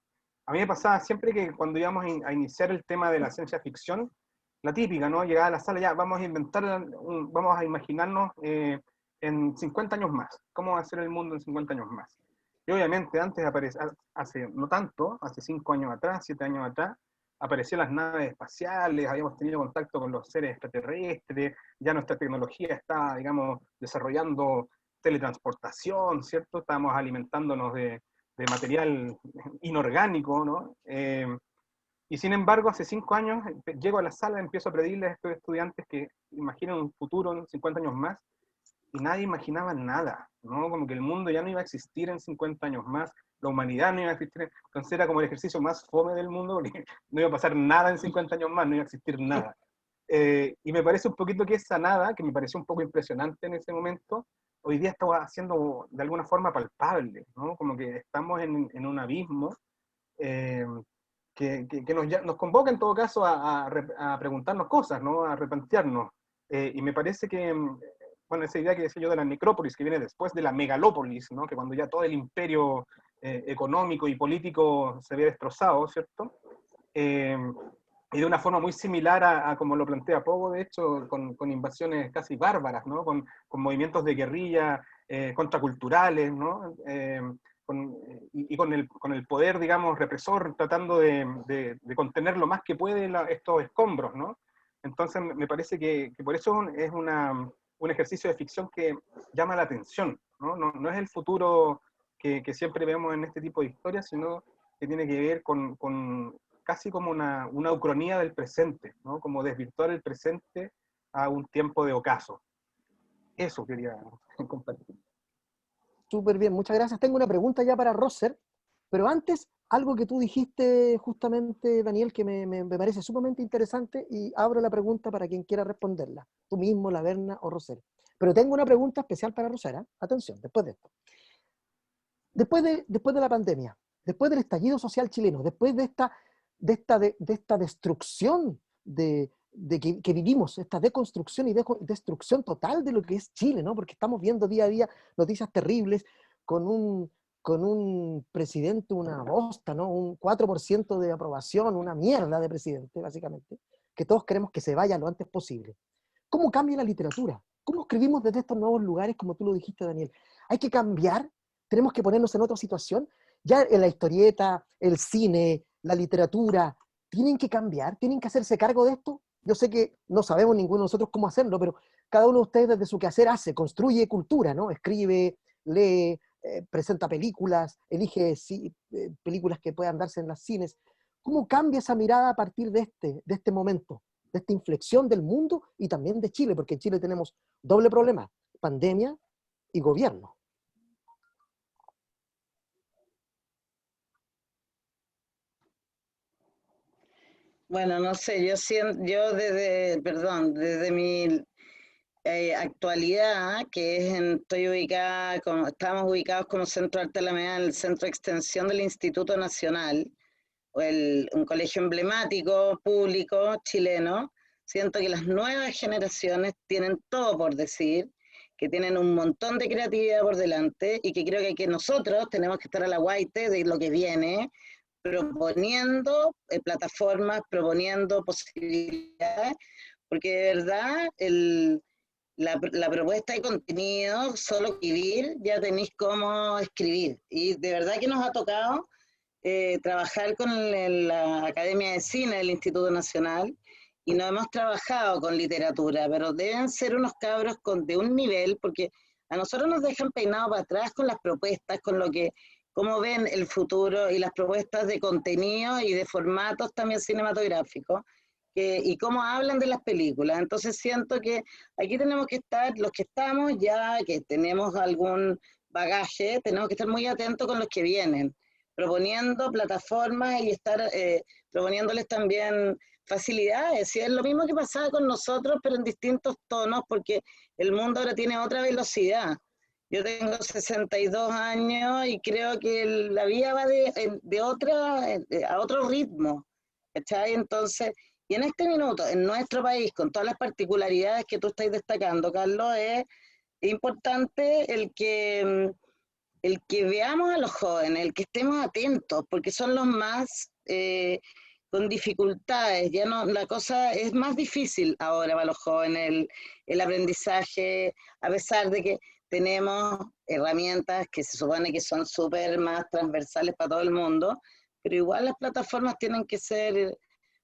a mí me pasaba siempre que cuando íbamos a iniciar el tema de la ciencia ficción, la típica, ¿no? Llegaba a la sala, ya, vamos a inventar, vamos a imaginarnos en 50 años más, cómo va a ser el mundo en 50 años más. Y obviamente antes hace no tanto, hace 5 años atrás, 7 años atrás, aparecieron las naves espaciales, habíamos tenido contacto con los seres extraterrestres, ya nuestra tecnología está, digamos, desarrollando teletransportación, ¿cierto? Estamos alimentándonos de material inorgánico, ¿no? Y sin embargo, hace 5 años llego a la sala, empiezo a pedirle a estos estudiantes que imaginen un futuro en 50 años más, y nadie imaginaba nada, ¿no? Como que el mundo ya no iba a existir en 50 años más, la humanidad no iba a existir, entonces era como el ejercicio más fome del mundo, porque no iba a pasar nada en 50 años más, no iba a existir nada. Y me parece un poquito que esa nada, que me pareció un poco impresionante en ese momento, hoy día está haciendo de alguna forma palpable, ¿no? Como que estamos en un abismo eh, que nos convoca en todo caso a preguntarnos cosas, ¿no? A replantearnos. Y me parece que, bueno, esa idea que decía yo de la necrópolis, que viene después de la megalópolis, ¿no? Que cuando ya todo el imperio económico y político se había destrozado, ¿cierto? Y de una forma muy similar a como lo plantea Pogo, de hecho, con invasiones casi bárbaras, ¿no? Con movimientos de guerrilla contraculturales, ¿no? Y con el poder, digamos, represor, tratando de contener lo más que puede estos escombros, ¿no? Entonces me parece que por eso es un ejercicio de ficción que llama la atención, ¿no? No es el futuro que siempre vemos en este tipo de historias, sino que tiene que ver con casi como una ucronía del presente, ¿no? Como desvirtuar el presente a un tiempo de ocaso. Eso quería compartir. Súper bien, muchas gracias. Tengo una pregunta ya para Rosser, pero antes, algo que tú dijiste justamente, Daniel, que me parece sumamente interesante, y abro la pregunta para quien quiera responderla, tú mismo, la Berna o Rosser. Pero tengo una pregunta especial para Rosser, ¿eh? Atención, después de esto. Después de la pandemia, después del estallido social chileno, después de esta destrucción que vivimos, esta deconstrucción y destrucción total de lo que es Chile, ¿no? Porque estamos viendo día a día noticias terribles con un presidente, una bosta, ¿no? Un 4% de aprobación, una mierda de presidente, básicamente, que todos queremos que se vaya lo antes posible. ¿Cómo cambia la literatura? ¿Cómo escribimos desde estos nuevos lugares, como tú lo dijiste, Daniel? ¿Hay que cambiar? ¿Tenemos que ponernos en otra situación? Ya en la historieta, el cine, la literatura, ¿tienen que cambiar? ¿Tienen que hacerse cargo de esto? Yo sé que no sabemos ninguno de nosotros cómo hacerlo, pero cada uno de ustedes desde su quehacer construye cultura, ¿no? Escribe, lee, presenta películas, elige películas que puedan darse en los cines. ¿Cómo cambia esa mirada a partir de este momento, de esta inflexión del mundo y también de Chile? Porque en Chile tenemos doble problema, pandemia y gobierno. Bueno, no sé, yo desde mi actualidad, estamos ubicados como Centro de Arte Alameda en el centro de extensión del Instituto Nacional, un colegio emblemático, público, chileno. Siento que las nuevas generaciones tienen todo por decir, que tienen un montón de creatividad por delante y que creo que nosotros tenemos que estar a la guaite de lo que viene, proponiendo plataformas, proponiendo posibilidades, porque de verdad la propuesta de contenido, solo escribir, ya tenéis cómo escribir. Y de verdad que nos ha tocado trabajar con la Academia de Cine del Instituto Nacional, y no hemos trabajado con literatura, pero deben ser unos cabros de un nivel, porque a nosotros nos dejan peinados para atrás con las propuestas, con cómo ven el futuro y las propuestas de contenido y de formatos también cinematográficos, y cómo hablan de las películas. Entonces siento que aquí tenemos que estar, los que estamos ya, que tenemos algún bagaje, tenemos que estar muy atentos con los que vienen, proponiendo plataformas y estar proponiéndoles también facilidades. Y es lo mismo que pasaba con nosotros, pero en distintos tonos, porque el mundo ahora tiene otra velocidad. Yo tengo 62 años y creo que la vida va a otro ritmo, ¿cachai? Entonces, y en este minuto, en nuestro país, con todas las particularidades que tú estás destacando, Carlos, es importante el que veamos a los jóvenes, el que estemos atentos, porque son los más con dificultades, ya no, la cosa es más difícil ahora para los jóvenes, el aprendizaje, a pesar de que tenemos herramientas que se supone que son súper más transversales para todo el mundo, pero igual las plataformas tienen que ser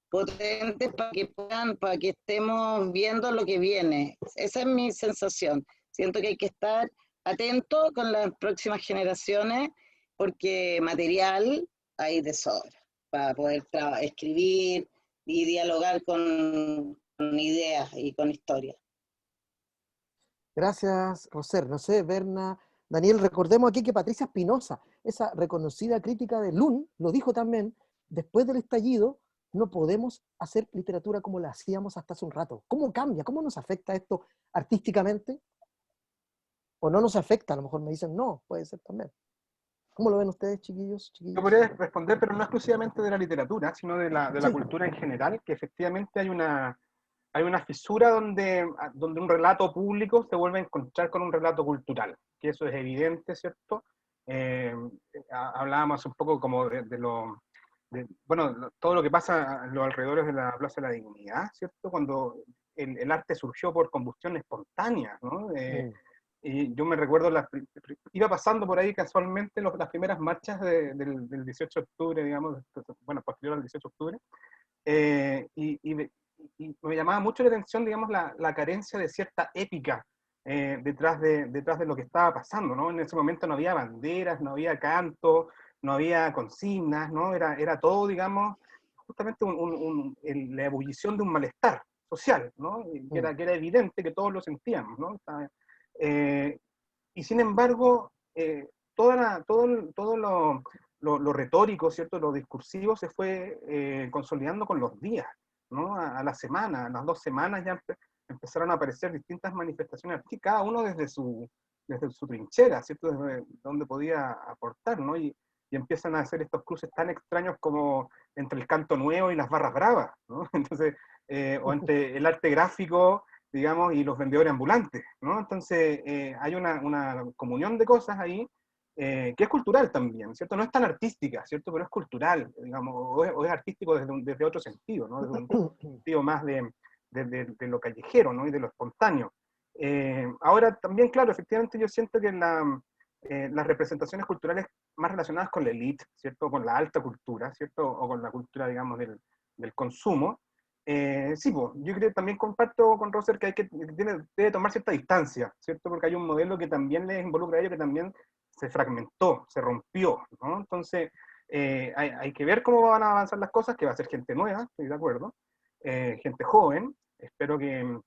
potentes para que puedan, para que estemos viendo lo que viene. Esa es mi sensación. Siento que hay que estar atento con las próximas generaciones porque material hay de sobra para poder escribir y dialogar con ideas y con historias. Gracias, Roser. No sé, Berna, Daniel, recordemos aquí que Patricia Espinosa, esa reconocida crítica de Lun, lo dijo también, después del estallido, no podemos hacer literatura como la hacíamos hasta hace un rato. ¿Cómo cambia? ¿Cómo nos afecta esto artísticamente? ¿O no nos afecta? A lo mejor me dicen, no, puede ser también. ¿Cómo lo ven ustedes, chiquillos? Yo podría responder, pero no exclusivamente de la literatura, sino de la Sí. cultura en general, que efectivamente hay una fisura donde un relato público se vuelve a encontrar con un relato cultural, que eso es evidente, ¿cierto? Hablábamos un poco como bueno, todo lo que pasa a los alrededores de la Plaza de la Dignidad, ¿cierto? Cuando el arte surgió por combustión espontánea, ¿no? Y yo me recuerdo, iba pasando por ahí casualmente las primeras marchas del 18 de octubre, digamos, bueno, posterior al 18 de octubre, y me llamaba mucho la atención, digamos, la carencia de cierta épica detrás de lo que estaba pasando, ¿no? En ese momento no había banderas, no había canto, no había consignas, ¿no? Era todo, digamos, justamente la ebullición de un malestar social, ¿no? Que era evidente que todos lo sentíamos, ¿no? Y sin embargo, todo lo retórico, ¿cierto? Lo discursivo se fue consolidando con los días, ¿no? A la semana, a las 2 semanas ya empezaron a aparecer distintas manifestaciones artísticas, cada uno desde su trinchera, ¿cierto? Desde donde podía aportar, ¿no? Y empiezan a hacer estos cruces tan extraños como entre el canto nuevo y las barras bravas, ¿no? Entonces, o entre el arte gráfico, digamos, y los vendedores ambulantes, ¿no? Entonces, hay una comunión de cosas ahí que es cultural también, ¿cierto? No es tan artística, ¿cierto? Pero es cultural, digamos, o es artístico desde otro sentido, ¿no? Desde un sentido más de lo callejero, ¿no? Y de lo espontáneo. Ahora, también, claro, efectivamente yo siento que las representaciones culturales más relacionadas con la élite, ¿cierto? Con la alta cultura, ¿cierto? O con la cultura, digamos, del consumo, sí, pues, yo creo, también comparto con Roser que debe tomar cierta distancia, ¿cierto? Porque hay un modelo que también les involucra a ellos, que también se fragmentó, se rompió, ¿no? Entonces, hay que ver cómo van a avanzar las cosas, que va a ser gente nueva, estoy de acuerdo, gente joven, espero que,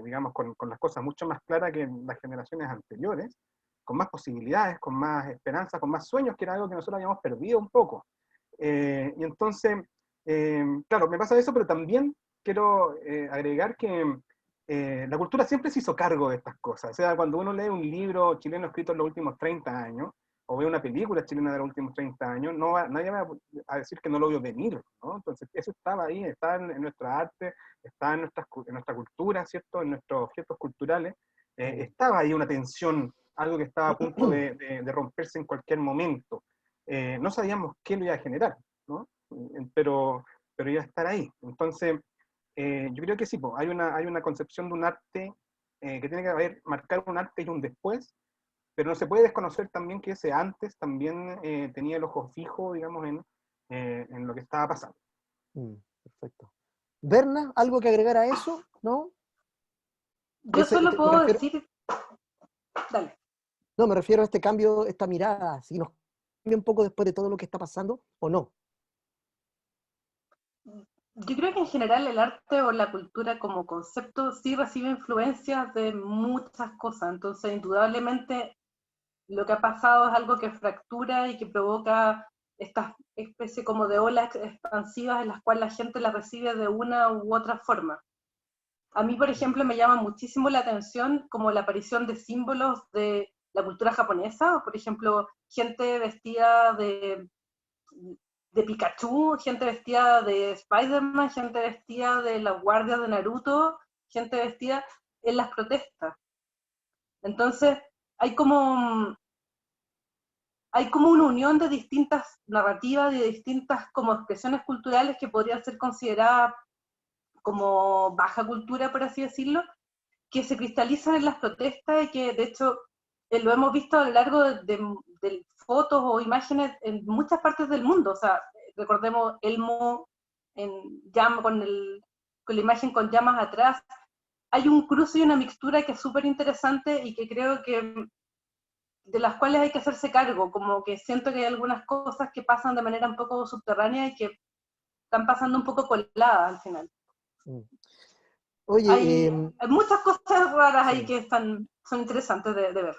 digamos, con las cosas mucho más claras que en las generaciones anteriores, con más posibilidades, con más esperanzas, con más sueños, que era algo que nosotros habíamos perdido un poco. Y entonces, claro, me pasa eso, pero también quiero agregar que la cultura siempre se hizo cargo de estas cosas. O sea, cuando uno lee un libro chileno escrito en los últimos 30 años, o ve una película chilena de los últimos 30 años, nadie va a decir que no lo vio venir, ¿no? Entonces, eso estaba ahí, está en nuestra arte, está en nuestra cultura, ¿cierto? En nuestros objetos culturales. Estaba ahí una tensión, algo que estaba a punto de romperse en cualquier momento. No sabíamos qué lo iba a generar, ¿no? Pero iba a estar ahí. Entonces, yo creo que sí, hay una concepción de un arte que tiene que marcar un arte y un después, pero no se puede desconocer también que ese antes también tenía el ojo fijo, digamos, en lo que estaba pasando. Perfecto. Berna, ¿algo que agregar a eso? ¿No? Yo solo puedo decir... Dale. No, me refiero a este cambio, esta mirada, si nos cambia un poco después de todo lo que está pasando o no. Yo creo que en general el arte o la cultura como concepto sí recibe influencias de muchas cosas, entonces indudablemente lo que ha pasado es algo que fractura y que provoca esta especie como de olas expansivas en las cuales la gente la recibe de una u otra forma. A mí, por ejemplo, me llama muchísimo la atención como la aparición de símbolos de la cultura japonesa, por ejemplo, gente vestida de Pikachu, gente vestida de Spider-Man, gente vestida de la guardia de Naruto, gente vestida en las protestas. Entonces, hay como hay como una unión de distintas narrativas, de distintas como expresiones culturales que podrían ser consideradas como baja cultura, por así decirlo, que se cristalizan en las protestas y que de hecho lo hemos visto a lo largo de fotos o imágenes en muchas partes del mundo. O sea, recordemos Elmo con la imagen con llamas atrás. Hay un cruce y una mixtura que es súper interesante y que creo que de las cuales hay que hacerse cargo, como que siento que hay algunas cosas que pasan de manera un poco subterránea y que están pasando un poco coladas al final. Oye, hay muchas cosas raras sí. ahí que son interesantes de ver.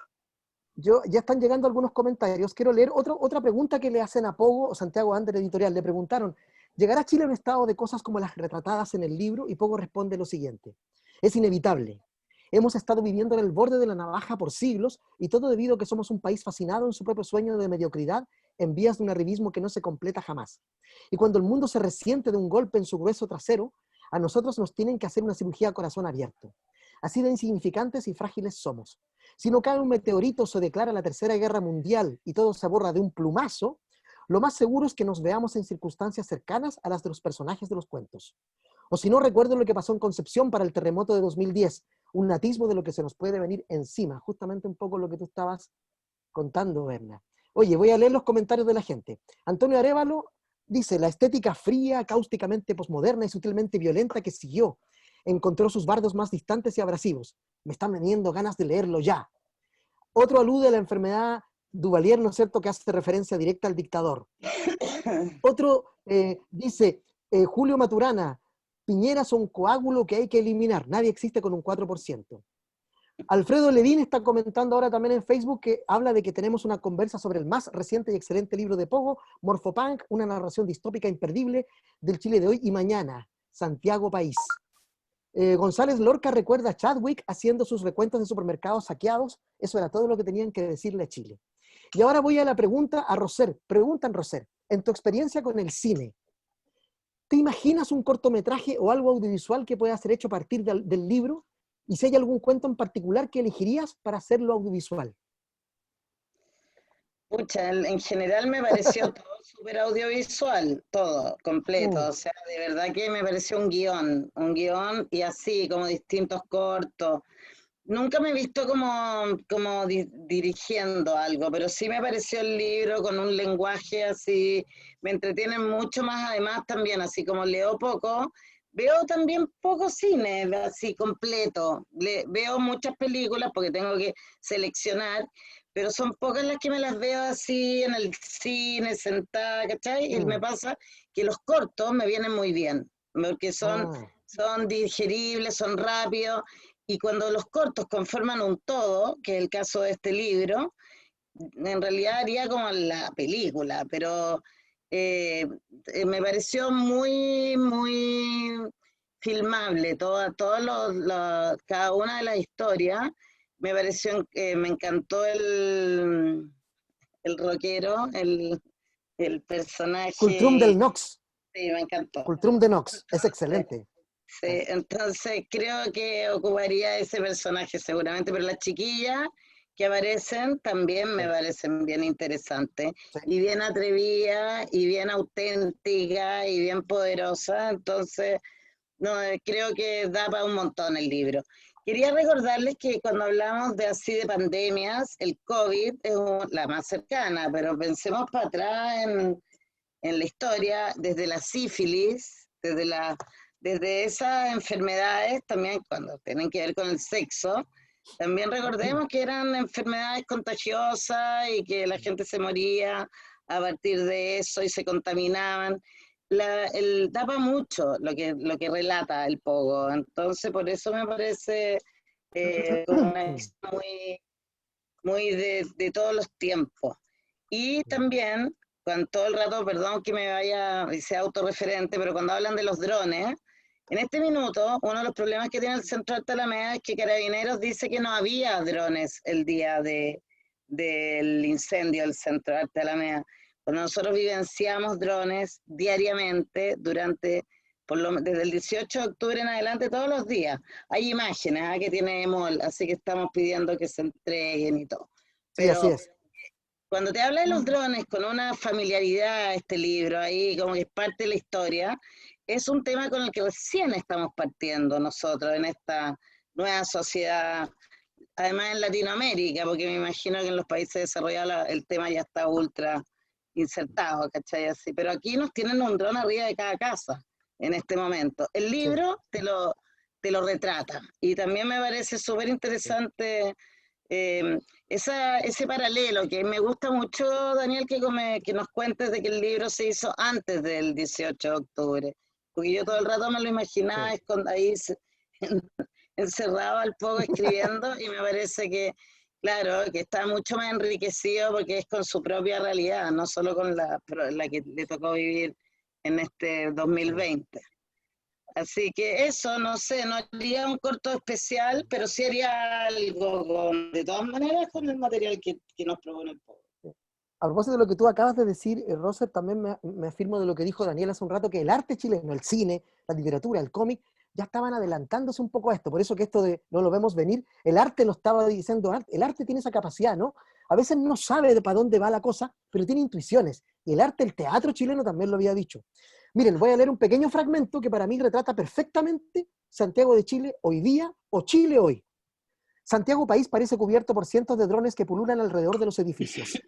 Ya están llegando algunos comentarios. Quiero leer otra pregunta que le hacen a Pogo o Santiago Ander Editorial. Le preguntaron, ¿llegará Chile a un estado de cosas como las retratadas en el libro? Y Pogo responde lo siguiente: es inevitable. Hemos estado viviendo en el borde de la navaja por siglos, y todo debido a que somos un país fascinado en su propio sueño de mediocridad, en vías de un arribismo que no se completa jamás. Y cuando el mundo se resiente de un golpe en su grueso trasero, a nosotros nos tienen que hacer una cirugía a corazón abierto. Así de insignificantes y frágiles somos. Si no cae un meteorito o se declara la Tercera Guerra Mundial y todo se borra de un plumazo, lo más seguro es que nos veamos en circunstancias cercanas a las de los personajes de los cuentos. O si no, recuerdo lo que pasó en Concepción para el terremoto de 2010, un atisbo de lo que se nos puede venir encima, justamente un poco lo que tú estabas contando, Berna. Oye, voy a leer los comentarios de la gente. Antonio Arévalo dice, la estética fría, cáusticamente posmoderna y sutilmente violenta que siguió encontró sus bardos más distantes y abrasivos. Me están veniendo ganas de leerlo ya. Otro alude a la enfermedad Duvalier, ¿no es cierto?, que hace referencia directa al dictador. Otro dice, Julio Maturana, Piñera es un coágulo que hay que eliminar, nadie existe con un 4%. Alfredo Levin está comentando ahora también en Facebook que habla de que tenemos una conversa sobre el más reciente y excelente libro de Pogo, Morfopunk, una narración distópica imperdible del Chile de hoy y mañana, Santiago País. González Lorca recuerda a Chadwick haciendo sus recuentos de supermercados saqueados. Eso era todo lo que tenían que decirle a Chile. Y ahora voy a la pregunta a Roser. Preguntan, Roser, en tu experiencia con el cine, ¿te imaginas un cortometraje o algo audiovisual que pueda ser hecho a partir del libro? ¿Y si hay algún cuento en particular que elegirías para hacerlo audiovisual? Pucha, en general me pareció todo súper audiovisual, todo, completo. O sea, de verdad que me pareció un guión y así, como distintos cortos. Nunca me he visto como dirigiendo algo, pero sí me pareció el libro con un lenguaje así, me entretiene mucho más, además también, así como leo poco, veo también poco cine, así completo. Veo muchas películas porque tengo que seleccionar, pero son pocas las que me las veo así en el cine, sentada, ¿cachai? Y me pasa que los cortos me vienen muy bien, porque son digeribles, son rápidos, y cuando los cortos conforman un todo, que es el caso de este libro, en realidad haría como la película, pero me pareció muy, muy filmable, cada una de las historias. Me pareció, me encantó el rockero, el personaje. Cultrum del Nox. Sí, me encantó. Cultrum de Nox, es excelente. Sí, entonces creo que ocuparía ese personaje seguramente, pero las chiquillas que aparecen también me parecen bien interesantes, y bien atrevidas, y bien auténticas, y bien poderosas. Entonces, no, creo que da para un montón el libro. Quería recordarles que cuando hablamos de así de pandemias, el COVID es la más cercana, pero pensemos para atrás en la historia, desde la sífilis, desde esas enfermedades, también cuando tienen que ver con el sexo, también recordemos que eran enfermedades contagiosas y que la gente se moría a partir de eso y se contaminaban. Tapa mucho lo que relata el Pogo, entonces por eso me parece como una historia muy de todos los tiempos. Y también, cuando todo el rato, perdón que me vaya y sea autorreferente, pero cuando hablan de los drones, en este minuto, uno de los problemas que tiene el Centro Alta Alameda es que Carabineros dice que no había drones el día del incendio del Centro Alta Alameda. Cuando nosotros vivenciamos drones diariamente desde el 18 de octubre en adelante, todos los días. Hay imágenes que tiene EMOL, así que estamos pidiendo que se entreguen y todo. Sí, así es. cuando te habla de los drones con una familiaridad, este libro ahí, como que es parte de la historia, es un tema con el que recién estamos partiendo nosotros en esta nueva sociedad, además en Latinoamérica, porque me imagino que en los países desarrollados el tema ya está ultra insertado, ¿cachai? Así, pero aquí nos tienen un dron arriba de cada casa en este momento. El libro te lo retrata, y también me parece súper interesante ese paralelo, que me gusta mucho, Daniel, que nos cuentes de que el libro se hizo antes del 18 de octubre, porque yo todo el rato me lo imaginaba ahí encerrado al poco escribiendo, y me parece que, claro, que está mucho más enriquecido porque es con su propia realidad, no solo con la que le tocó vivir en este 2020. Así que eso, no sé, no haría un corto especial, pero sí haría algo, de todas maneras, con el material que nos propone el pueblo. A propósito de lo que tú acabas de decir, Roser, también me afirmo de lo que dijo Daniel hace un rato, que el arte chileno, el cine, la literatura, el cómic, ya estaban adelantándose un poco a esto. Por eso que esto de no lo vemos venir, el arte lo estaba diciendo, el arte tiene esa capacidad, ¿no? A veces no sabe para dónde va la cosa, pero tiene intuiciones. Y el arte, el teatro chileno también lo había dicho. Miren, voy a leer un pequeño fragmento que para mí retrata perfectamente Santiago de Chile hoy día, o Chile hoy. Santiago país parece cubierto por cientos de drones que pululan alrededor de los edificios.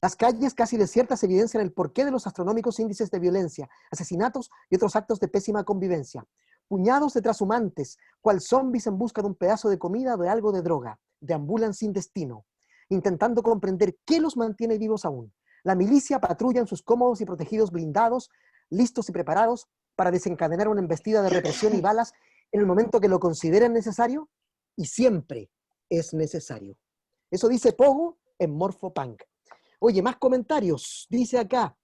Las calles casi desiertas evidencian el porqué de los astronómicos índices de violencia, asesinatos y otros actos de pésima convivencia. Puñados de trashumantes, cual zombies en busca de un pedazo de comida o de algo de droga, deambulan sin destino, intentando comprender qué los mantiene vivos aún. La milicia patrulla en sus cómodos y protegidos blindados, listos y preparados para desencadenar una embestida de represión y balas en el momento que lo consideren necesario, y siempre es necesario. Eso dice Pogo en Morphopunk. Oye, más comentarios. Dice acá,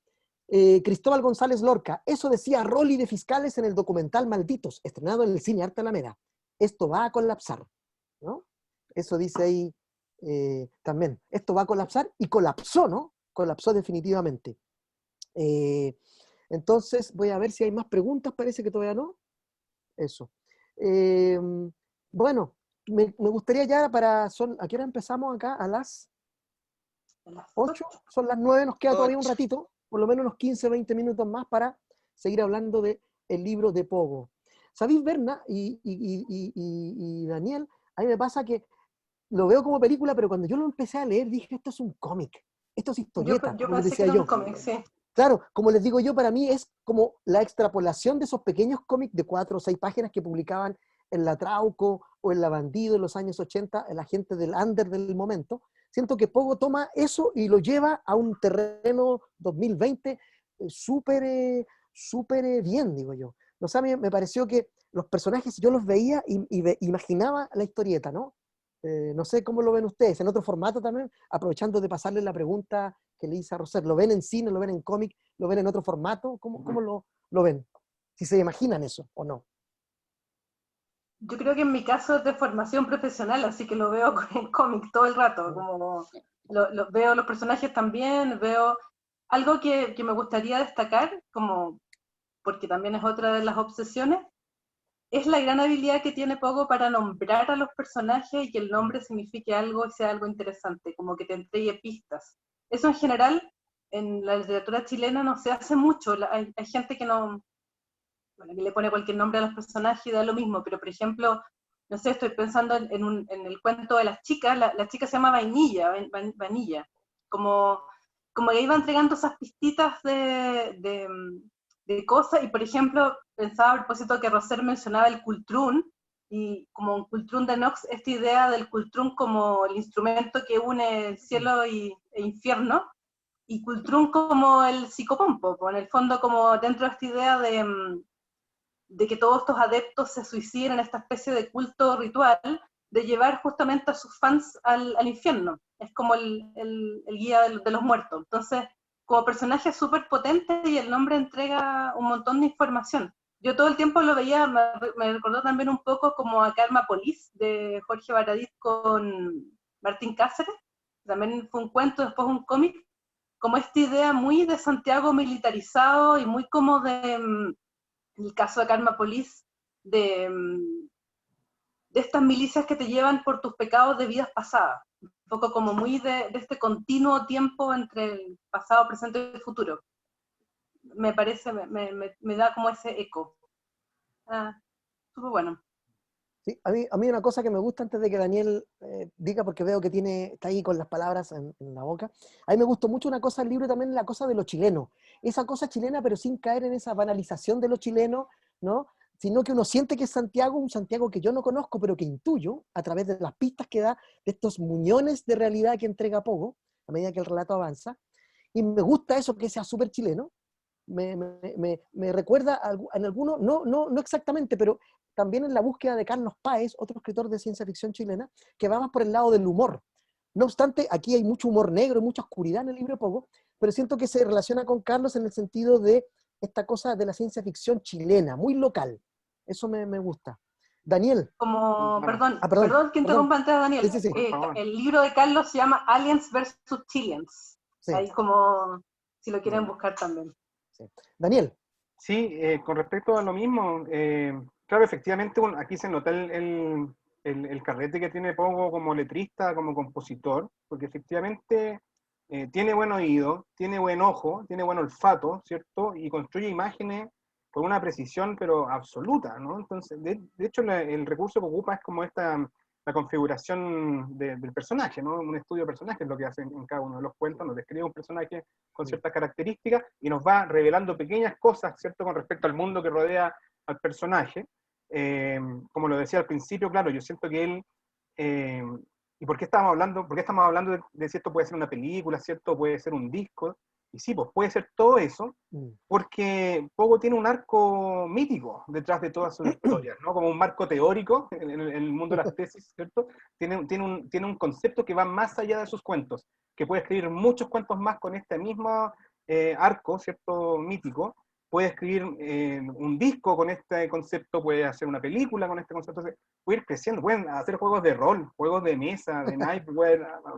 Cristóbal González Lorca, eso decía Rolly de Fiscales en el documental Malditos, estrenado en el cine Arte Alameda. Esto va a colapsar, ¿no? Eso dice ahí también. Esto va a colapsar, y colapsó, ¿no? Colapsó definitivamente. Entonces, voy a ver si hay más preguntas, parece que todavía no. Eso. Bueno, me gustaría ya ¿a qué hora empezamos acá? A las 8, son las 9, nos queda todavía un ratito, por lo menos unos 15, 20 minutos más para seguir hablando del libro de Pogo. ¿Sabéis, Berna y Daniel? A mí me pasa que lo veo como película, pero cuando yo lo empecé a leer dije, esto es un cómic, esto es historieta, Yo como les pensé que decía era yo. un cómic, sí. Claro, como les digo yo, para mí es como la extrapolación de esos pequeños cómics de 4 o 6 páginas que publicaban en La Trauco o en La Bandido en los años 80, la gente del under del momento. Siento que Pogo toma eso y lo lleva a un terreno 2020 súper bien, digo yo. No sé, a mí me pareció que los personajes yo los veía y imaginaba la historieta, ¿no? No sé cómo lo ven ustedes, en otro formato también, aprovechando de pasarle la pregunta que le hice a Roser. ¿Lo ven en cine, lo ven en cómic, lo ven en otro formato? ¿Cómo lo ven? Si se imaginan eso o no. Yo creo que en mi caso es de formación profesional, así que lo veo en cómic todo el rato, como veo los personajes también, veo algo que me gustaría destacar, como porque también es otra de las obsesiones, es la gran habilidad que tiene Pogo para nombrar a los personajes y que el nombre signifique algo y sea algo interesante, como que te entregue pistas. Eso en general, en la literatura chilena no se hace mucho, hay gente que no, bueno, que le pone cualquier nombre a los personajes y da lo mismo, pero por ejemplo, no sé, estoy pensando en el cuento de las chicas, la chica se llama Vanilla, como que iba entregando esas pistitas de cosas, y por ejemplo, pensaba a propósito que Roser mencionaba el cultrún, y como un cultrún de Knox, esta idea del cultrún como el instrumento que une el cielo e infierno, y cultrún como el psicopompo, en el fondo como dentro de esta idea de que todos estos adeptos se suiciden en esta especie de culto ritual, de llevar justamente a sus fans al infierno. Es como el guía de los muertos. Entonces, como personaje súper potente, y el nombre entrega un montón de información. Yo todo el tiempo lo veía, me recordó también un poco como a Karma Police, de Jorge Baradit con Martín Cáceres. También fue un cuento, después un cómic, como esta idea muy de Santiago militarizado y muy como en el caso de Karma Police, de estas milicias que te llevan por tus pecados de vidas pasadas. poco como muy de este continuo tiempo entre el pasado, presente y el futuro. Me parece, me da como ese eco. Súper bueno. Sí, a mí una cosa que me gusta antes de que Daniel diga, porque veo que está ahí con las palabras en la boca, a mí me gustó mucho una cosa del libro también, la cosa de lo chileno. Esa cosa chilena, pero sin caer en esa banalización de lo chileno, ¿no? Sino que uno siente que es Santiago, un Santiago que yo no conozco, pero que intuyo a través de las pistas que da, de estos muñones de realidad que entrega Pogo, a medida que el relato avanza. Y me gusta eso, que sea súper chileno. Me recuerda en algunos, no exactamente, pero también en la búsqueda de Carlos Páez, otro escritor de ciencia ficción chilena, que va más por el lado del humor. No obstante, aquí hay mucho humor negro y mucha oscuridad en el libro Pogo, pero siento que se relaciona con Carlos en el sentido de esta cosa de la ciencia ficción chilena, muy local. Eso me gusta. Daniel. Perdón, Perdón, perdón que interrumpa antes a Daniel. Sí. El libro de Carlos se llama Aliens vs. Chileans. Sí. Ahí como, si lo quieren buscar también. Sí. Daniel. Sí, con respecto a lo mismo, claro, efectivamente aquí se nota el carrete que tiene Pogo como letrista, como compositor, porque efectivamente tiene buen oído, tiene buen ojo, tiene buen olfato, ¿cierto? Y construye imágenes con una precisión, pero absoluta, ¿no? Entonces, de hecho, el recurso que ocupa es como la configuración del personaje, ¿no? Un estudio de personaje es lo que hace en cada uno de los cuentos, nos describe un personaje con ciertas características y nos va revelando pequeñas cosas, ¿cierto?, con respecto al mundo que rodea al personaje. Como lo decía al principio, claro, yo siento que él, ¿y por qué estamos hablando? ¿Por qué estamos hablando de si esto puede ser una película, ¿cierto? Puede ser un disco. Y sí, pues puede ser todo eso, porque Pogo tiene un arco mítico detrás de todas sus historias, ¿no? Como un marco teórico en el mundo de las tesis, ¿cierto? Tiene un concepto que va más allá de sus cuentos, que puede escribir muchos cuentos más con este mismo arco, ¿cierto? Mítico. Puede escribir un disco con este concepto, puede hacer una película con este concepto, puede ir creciendo, pueden hacer juegos de rol, juegos de mesa, de naipe,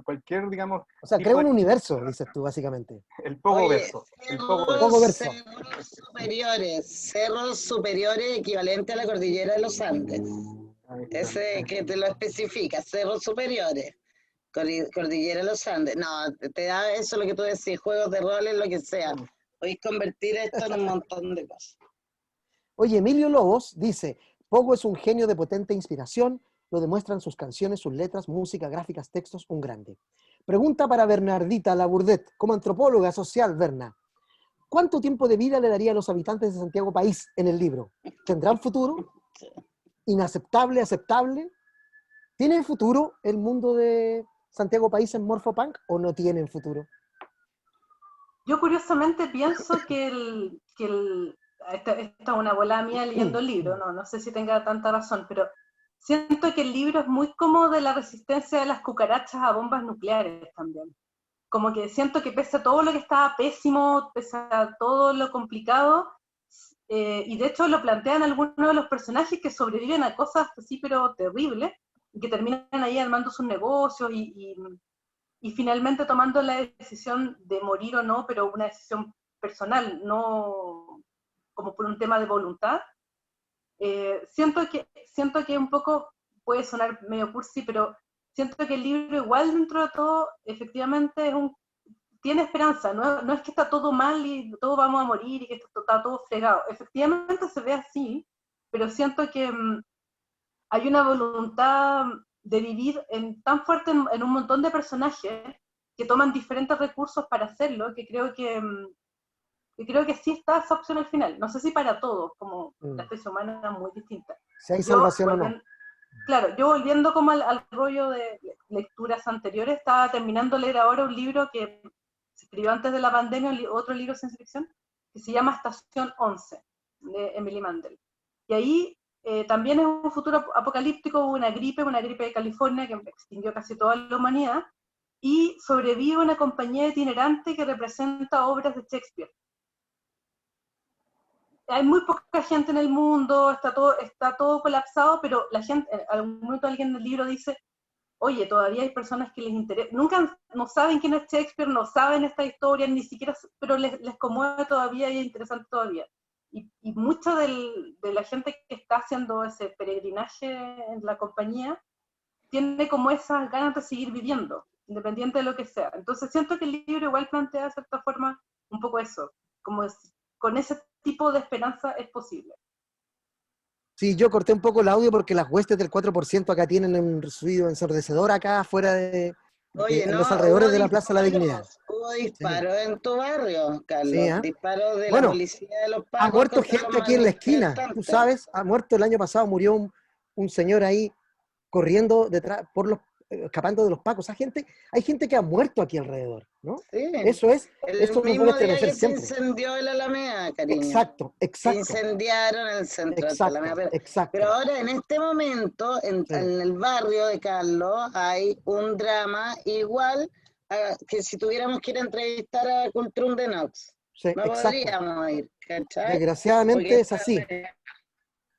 cualquier, digamos... O sea, crea un universo, dices tú, básicamente. El Pogoverso. El Pogoverso. Cerros superiores equivalente a la cordillera de los Andes. Ese que te lo especifica, cerros superiores, cordillera de los Andes. No, te da eso lo que tú decís, juegos de roles, lo que sea. Podéis convertir esto en un montón de cosas. Oye, Emilio Lobos dice, Pogo es un genio de potente inspiración, lo demuestran sus canciones, sus letras, música, gráficas, textos, un grande. Pregunta para Bernardita Labourdet, como antropóloga social, Berna. ¿Cuánto tiempo de vida le daría a los habitantes de Santiago País en el libro? ¿Tendrán futuro? ¿Inaceptable, aceptable? ¿Tiene futuro el mundo de Santiago País en Morphopunk o no tienen futuro? Yo curiosamente pienso que esta es una bola mía leyendo el libro, no sé si tenga tanta razón, pero siento que el libro es muy como de la resistencia de las cucarachas a bombas nucleares también. Como que siento que pese a todo lo que estaba pésimo, pese a todo lo complicado, y de hecho lo plantean algunos de los personajes que sobreviven a cosas así pero terribles, y que terminan ahí armando sus negocios y finalmente tomando la decisión de morir o no, pero una decisión personal, no como por un tema de voluntad. Siento que un poco puede sonar medio cursi, pero siento que el libro igual dentro de todo efectivamente tiene esperanza, no es que está todo mal y todos vamos a morir y que está todo fregado. Efectivamente se ve así, pero siento que hay una voluntad de vivir tan fuerte en un montón de personajes que toman diferentes recursos para hacerlo, que creo que sí está esa opción al final. No sé si para todos, como la especie humana es muy distinta. Si hay salvación o no. Claro, yo volviendo como al rollo de lecturas anteriores, estaba terminando de leer ahora un libro que se escribió antes de la pandemia, otro libro de ciencia ficción, que se llama Estación 11, de Emily Mandel. Y ahí también es un futuro apocalíptico, una gripe de California que extinguió casi toda la humanidad, y sobrevive una compañía itinerante que representa obras de Shakespeare. Hay muy poca gente en el mundo, está todo colapsado, pero la gente, en algún momento alguien del libro dice, oye, todavía hay personas que les interesa, no saben quién es Shakespeare, no saben esta historia, ni siquiera, pero les conmueve todavía y es interesante todavía. Y mucha de la gente que está haciendo ese peregrinaje en la compañía tiene como esas ganas de seguir viviendo. independiente de lo que sea. Entonces siento que el libro igual plantea de cierta forma un poco eso, como con ese tipo de esperanza es posible. Sí, yo corté un poco el audio porque las huestes del 4% acá tienen un ruido ensordecedor acá afuera Oye, en los no, alrededores de la Plaza de la Dignidad. hubo Sí, disparos en tu barrio, sí, Carlos, ¿ah? disparos de la Bueno, policía de los ha pacos muerto contra los gente aquí en la esquina, tú manifestantes. sabes, ha muerto el año pasado, murió un señor ahí corriendo detrás, escapando de los pacos. Hay gente que ha muerto aquí alrededor, ¿no? Sí, el Eso nos debe mismo día estremecer que se siempre. incendió el Alameda, cariño. Exacto, Que exacto, incendiaron el centro de Alameda. exacto, Pero exacto. ahora, en este momento, Sí, en el barrio de Carlos, hay un drama igual que si tuviéramos que ir a entrevistar a Cultrum de Nox. sí, No exacto. podríamos ir, ¿cachai? Porque Desgraciadamente es esta así,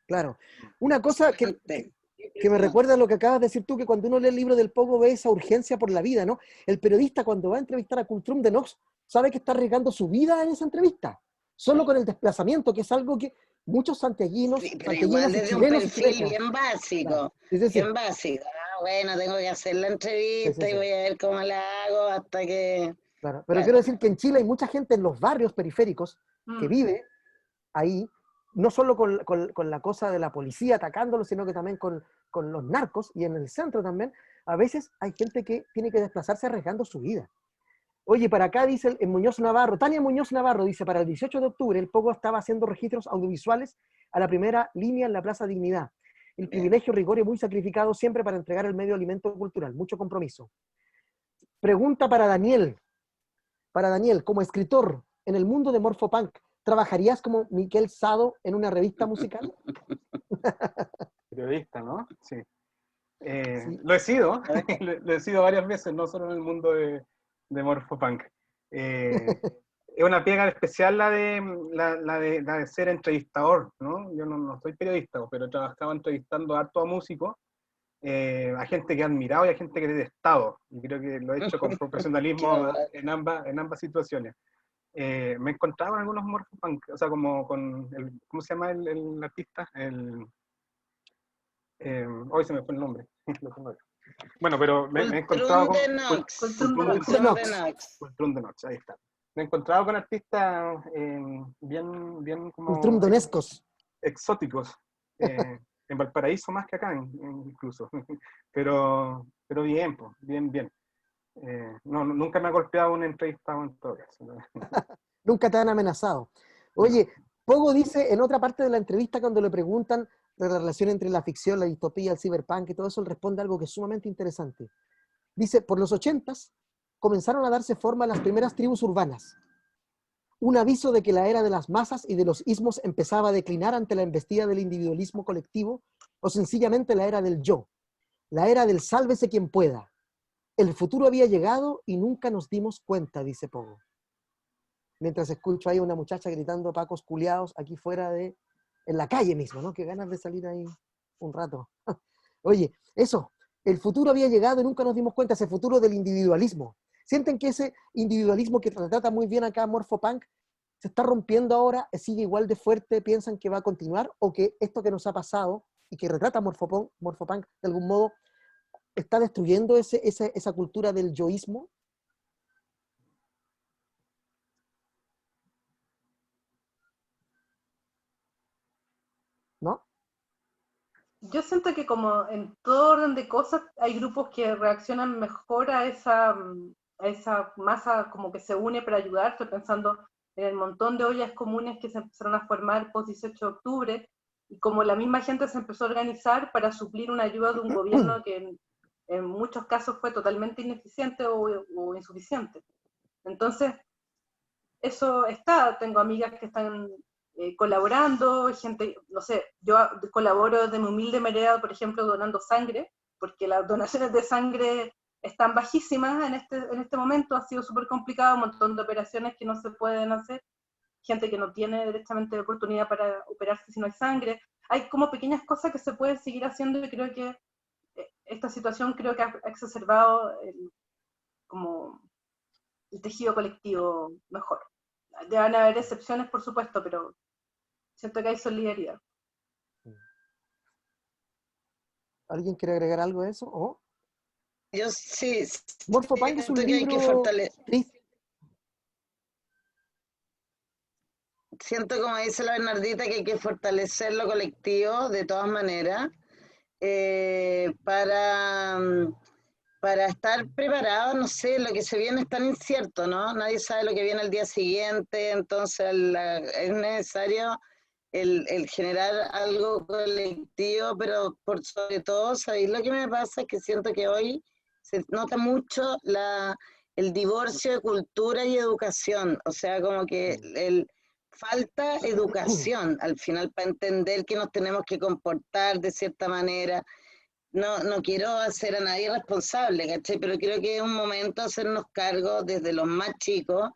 claro. Una cosa gente, que me recuerda a lo que acabas de decir tú, que cuando uno lee el libro del Pogo ve esa urgencia por la vida, ¿no? El periodista cuando va a entrevistar a Cultrum de Nox sabe que está arriesgando su vida en esa entrevista, solo con el desplazamiento, que es algo que muchos santiaguinos, sí, pero igual santiaguinas y desde un chilenos y perfil chilenas, bien claro, básico, sí, sí, sí, bien básico. Bueno, tengo que hacer la sí, sí, entrevista y sí, voy a ver cómo la hago hasta que... claro. Pero Claro. quiero decir que en Chile hay mucha gente en los barrios periféricos que Mm. vive ahí, no solo con la cosa de la policía atacándolos, sino que también con los narcos, y en el centro también, a veces hay gente que tiene que desplazarse arriesgando su vida. Oye, para acá dice en Muñoz Navarro, Tania Muñoz Navarro dice, para el 18 de octubre el Pogo estaba haciendo registros audiovisuales a la primera línea en la Plaza Dignidad. El Bien. privilegio, rigor y muy sacrificado siempre para entregar el medio alimento cultural. Mucho compromiso. Pregunta para Daniel. Para Daniel, como escritor, en el mundo de Morfopunk, ¿trabajarías como Miquel Sado en una revista musical? Periodista, ¿no? Sí. Sí. Lo he sido, lo he sido varias veces, no solo en el mundo de Morphopunk. Es una pega especial la de ser entrevistador, ¿no? Yo no soy periodista, pero trabajaba entrevistando harto a músicos, a gente que he admirado y a gente que he detestado. Y creo que lo he hecho con Qué profesionalismo guay. en ambas situaciones. Me he encontrado con algunos Morphopunk, o sea, como con ¿cómo se llama el artista? Hoy se me fue el nombre. Lo tengo acá. Bueno, pero me he encontrado Cultrum con de Nox. Cultrum de Nox. De Cultrum de Nox. Nox. Cultrum de Noche, ahí está. Me he encontrado con artistas bien Ultrum como Donescos. exóticos, en Valparaíso más que acá incluso, pero bien, pues, bien. Nunca me ha golpeado un entrevistado en todo caso. Nunca te han amenazado. No. Oye, Pogo dice en otra parte de la entrevista cuando le preguntan de la relación entre la ficción, la distopía, el cyberpunk y todo eso, él responde algo que es sumamente interesante. Dice, por los 80s comenzaron a darse forma las primeras tribus urbanas. Un aviso de que la era de las masas y de los ismos empezaba a declinar ante la embestida del individualismo colectivo o sencillamente la era del yo, la era del sálvese quien pueda. El futuro había llegado y nunca nos dimos cuenta, dice Pogo. Mientras escucho ahí a una muchacha gritando pacos culiados aquí fuera en la calle mismo, ¿no? Qué ganas de salir ahí un rato. Oye, eso, el futuro había llegado y nunca nos dimos cuenta, ese futuro del individualismo. ¿Sienten que ese individualismo que retrata muy bien acá Morphopunk se está rompiendo ahora, sigue igual de fuerte, piensan que va a continuar o que esto que nos ha pasado y que retrata Morphopunk de algún modo está destruyendo esa cultura del yoísmo? ¿No? Yo siento que como en todo orden de cosas hay grupos que reaccionan mejor a esa masa como que se une para ayudar. Estoy pensando en el montón de ollas comunes que se empezaron a formar post 18 de octubre y como la misma gente se empezó a organizar para suplir una ayuda de un gobierno que en muchos casos fue totalmente ineficiente o insuficiente. Entonces, eso está, tengo amigas que están colaborando, gente, no sé, yo colaboro desde mi humilde vereda, por ejemplo, donando sangre, porque las donaciones de sangre están bajísimas en este momento, ha sido súper complicado, un montón de operaciones que no se pueden hacer, gente que no tiene directamente oportunidad para operarse si no hay sangre, hay como pequeñas cosas que se pueden seguir haciendo y creo que esta situación creo que ha exacerbado como el tejido colectivo mejor. Deben haber excepciones, por supuesto, pero siento que hay solidaridad. ¿Alguien quiere agregar algo a eso? ¿Oh? Yo sí Morpho-Punk es un siento que hay que libro fortalecer. triste. Siento, como dice la Bernardita, que hay que fortalecer lo colectivo de todas maneras para, para estar preparados. No sé, lo que se viene es tan incierto, ¿no? Nadie sabe lo que viene el día siguiente, entonces es necesario el generar algo colectivo, pero por sobre todo, ¿sabéis lo que me pasa? Es que siento que hoy se nota mucho el divorcio de cultura y educación, o sea, como que falta educación al final para entender que nos tenemos que comportar de cierta manera. No quiero hacer a nadie responsable, ¿cachai? Pero creo que es un momento de hacernos cargo desde los más chicos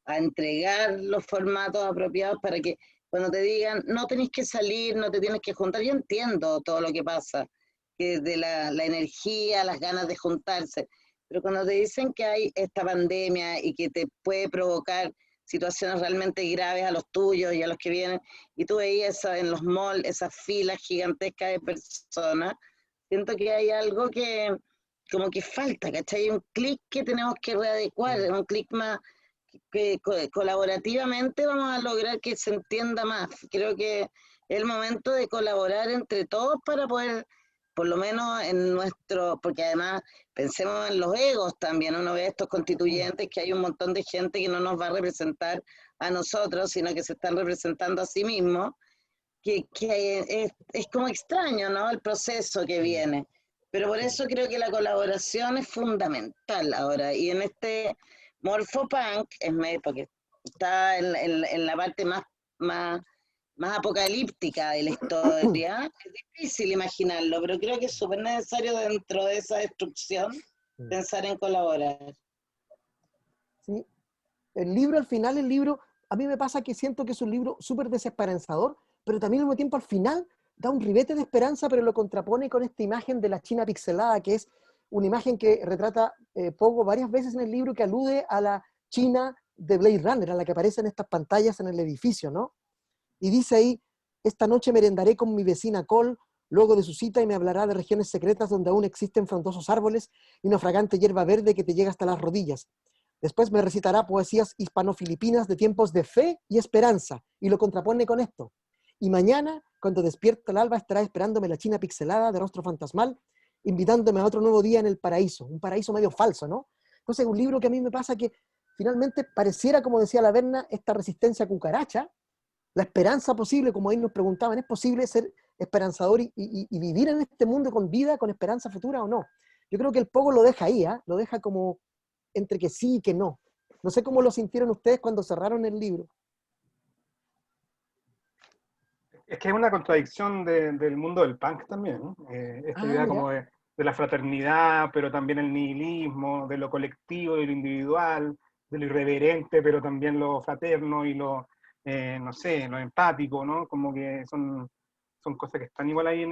a entregar los formatos apropiados para que cuando te digan no tenés que salir, no te tienes que juntar, yo entiendo todo lo que pasa, que de la energía, las ganas de juntarse, pero cuando te dicen que hay esta pandemia y que te puede provocar situaciones realmente graves a los tuyos y a los que vienen, y tú veías en los malls esas filas gigantescas de personas, siento que hay algo que como que falta, ¿cachai? Hay un clic que tenemos que readecuar, un clic más que colaborativamente vamos a lograr que se entienda más. Creo que es el momento de colaborar entre todos para poder, por lo menos en nuestro, porque además pensemos en los egos también, uno ve estos constituyentes que hay un montón de gente que no nos va a representar a nosotros, sino que se están representando a sí mismos, que es como extraño, ¿no? El proceso que viene. Pero por eso creo que la colaboración es fundamental ahora. Y en este Morpho-Punk, porque está en la parte más apocalíptica de la historia, es difícil imaginarlo, pero creo que es súper necesario dentro de esa destrucción pensar en colaborar. ¿Sí? El libro, al final, a mí me pasa que siento que es un libro súper desesperanzador, pero también al mismo tiempo al final da un ribete de esperanza, pero lo contrapone con esta imagen de la China pixelada, que es una imagen que retrata Pogo varias veces en el libro, que alude a la China de Blade Runner, a la que aparece en estas pantallas en el edificio, ¿no? Y dice ahí, esta noche merendaré con mi vecina Cole, luego de su cita, y me hablará de regiones secretas donde aún existen frondosos árboles y una fragante hierba verde que te llega hasta las rodillas. Después me recitará poesías hispano-filipinas de tiempos de fe y esperanza, y lo contrapone con esto. Y mañana, cuando despierta el alba, estará esperándome la China pixelada de rostro fantasmal, invitándome a otro nuevo día en el paraíso, un paraíso medio falso, ¿no? Entonces, un libro que a mí me pasa que finalmente pareciera, como decía la Berna, esta resistencia cucaracha, la esperanza posible, como ahí nos preguntaban, ¿es posible ser esperanzador y vivir en este mundo con vida, con esperanza futura o no? Yo creo que el Pogo lo deja ahí, lo deja como entre que sí y que no. No sé cómo lo sintieron ustedes cuando cerraron el libro. Es que es una contradicción del mundo del punk también, ¿no? Esta idea como de la fraternidad, pero también el nihilismo, de lo colectivo y lo individual, de lo irreverente, pero también lo fraterno y lo, no sé, lo empático, ¿no? Como que son cosas que están igual ahí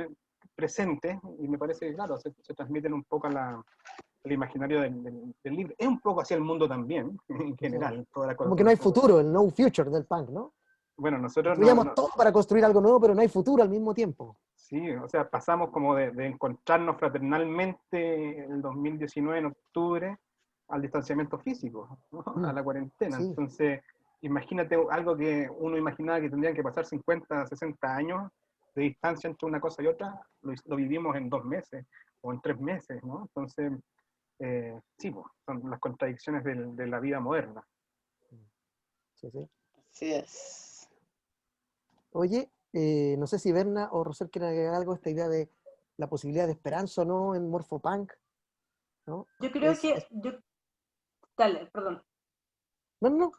presentes, y me parece que, claro, se transmiten un poco al imaginario del libro. Es un poco hacia el mundo también, en general. Sí. Toda la cosa como que no hay futuro, el no future del punk, ¿no? Bueno, nosotros Destruyamos todo para construir algo nuevo, pero no hay futuro al mismo tiempo. Sí, o sea, pasamos como de encontrarnos fraternalmente el 2019 en octubre al distanciamiento físico, ¿no? A la cuarentena. Sí. Entonces, imagínate algo que uno imaginaba que tendrían que pasar 50, 60 años de distancia entre una cosa y otra, lo vivimos en 2 meses o en 3 meses, ¿no? Entonces, sí, pues, son las contradicciones de la vida moderna. Sí, sí. Así es. Oye, no sé si Berna o Rosel quieren agregar algo a esta idea de la posibilidad de esperanza o no en Morpho-Punk, ¿no? Yo creo que... Dale, perdón. No.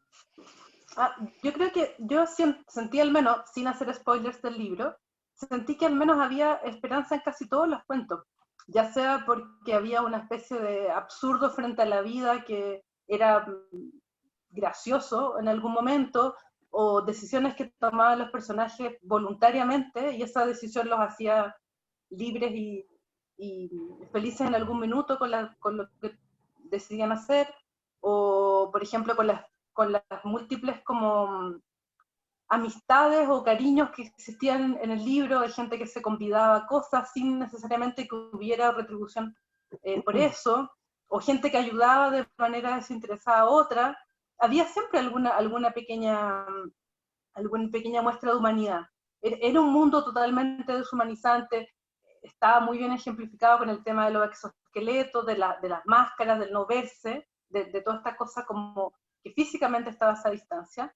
Yo creo que yo sentí, al menos, sin hacer spoilers del libro, sentí que al menos había esperanza en casi todos los cuentos, ya sea porque había una especie de absurdo frente a la vida que era gracioso en algún momento, o decisiones que tomaban los personajes voluntariamente, y esa decisión los hacía libres y felices en algún minuto con lo que decidían hacer, o por ejemplo con las múltiples como amistades o cariños que existían en el libro, de gente que se convidaba a cosas sin necesariamente que hubiera retribución por eso, o gente que ayudaba de manera desinteresada a otra. Había siempre alguna pequeña muestra de humanidad. Era un mundo totalmente deshumanizante, estaba muy bien ejemplificado con el tema de los exoesqueletos, de las máscaras, del no verse, de toda esta cosa como que físicamente estaba a esa distancia,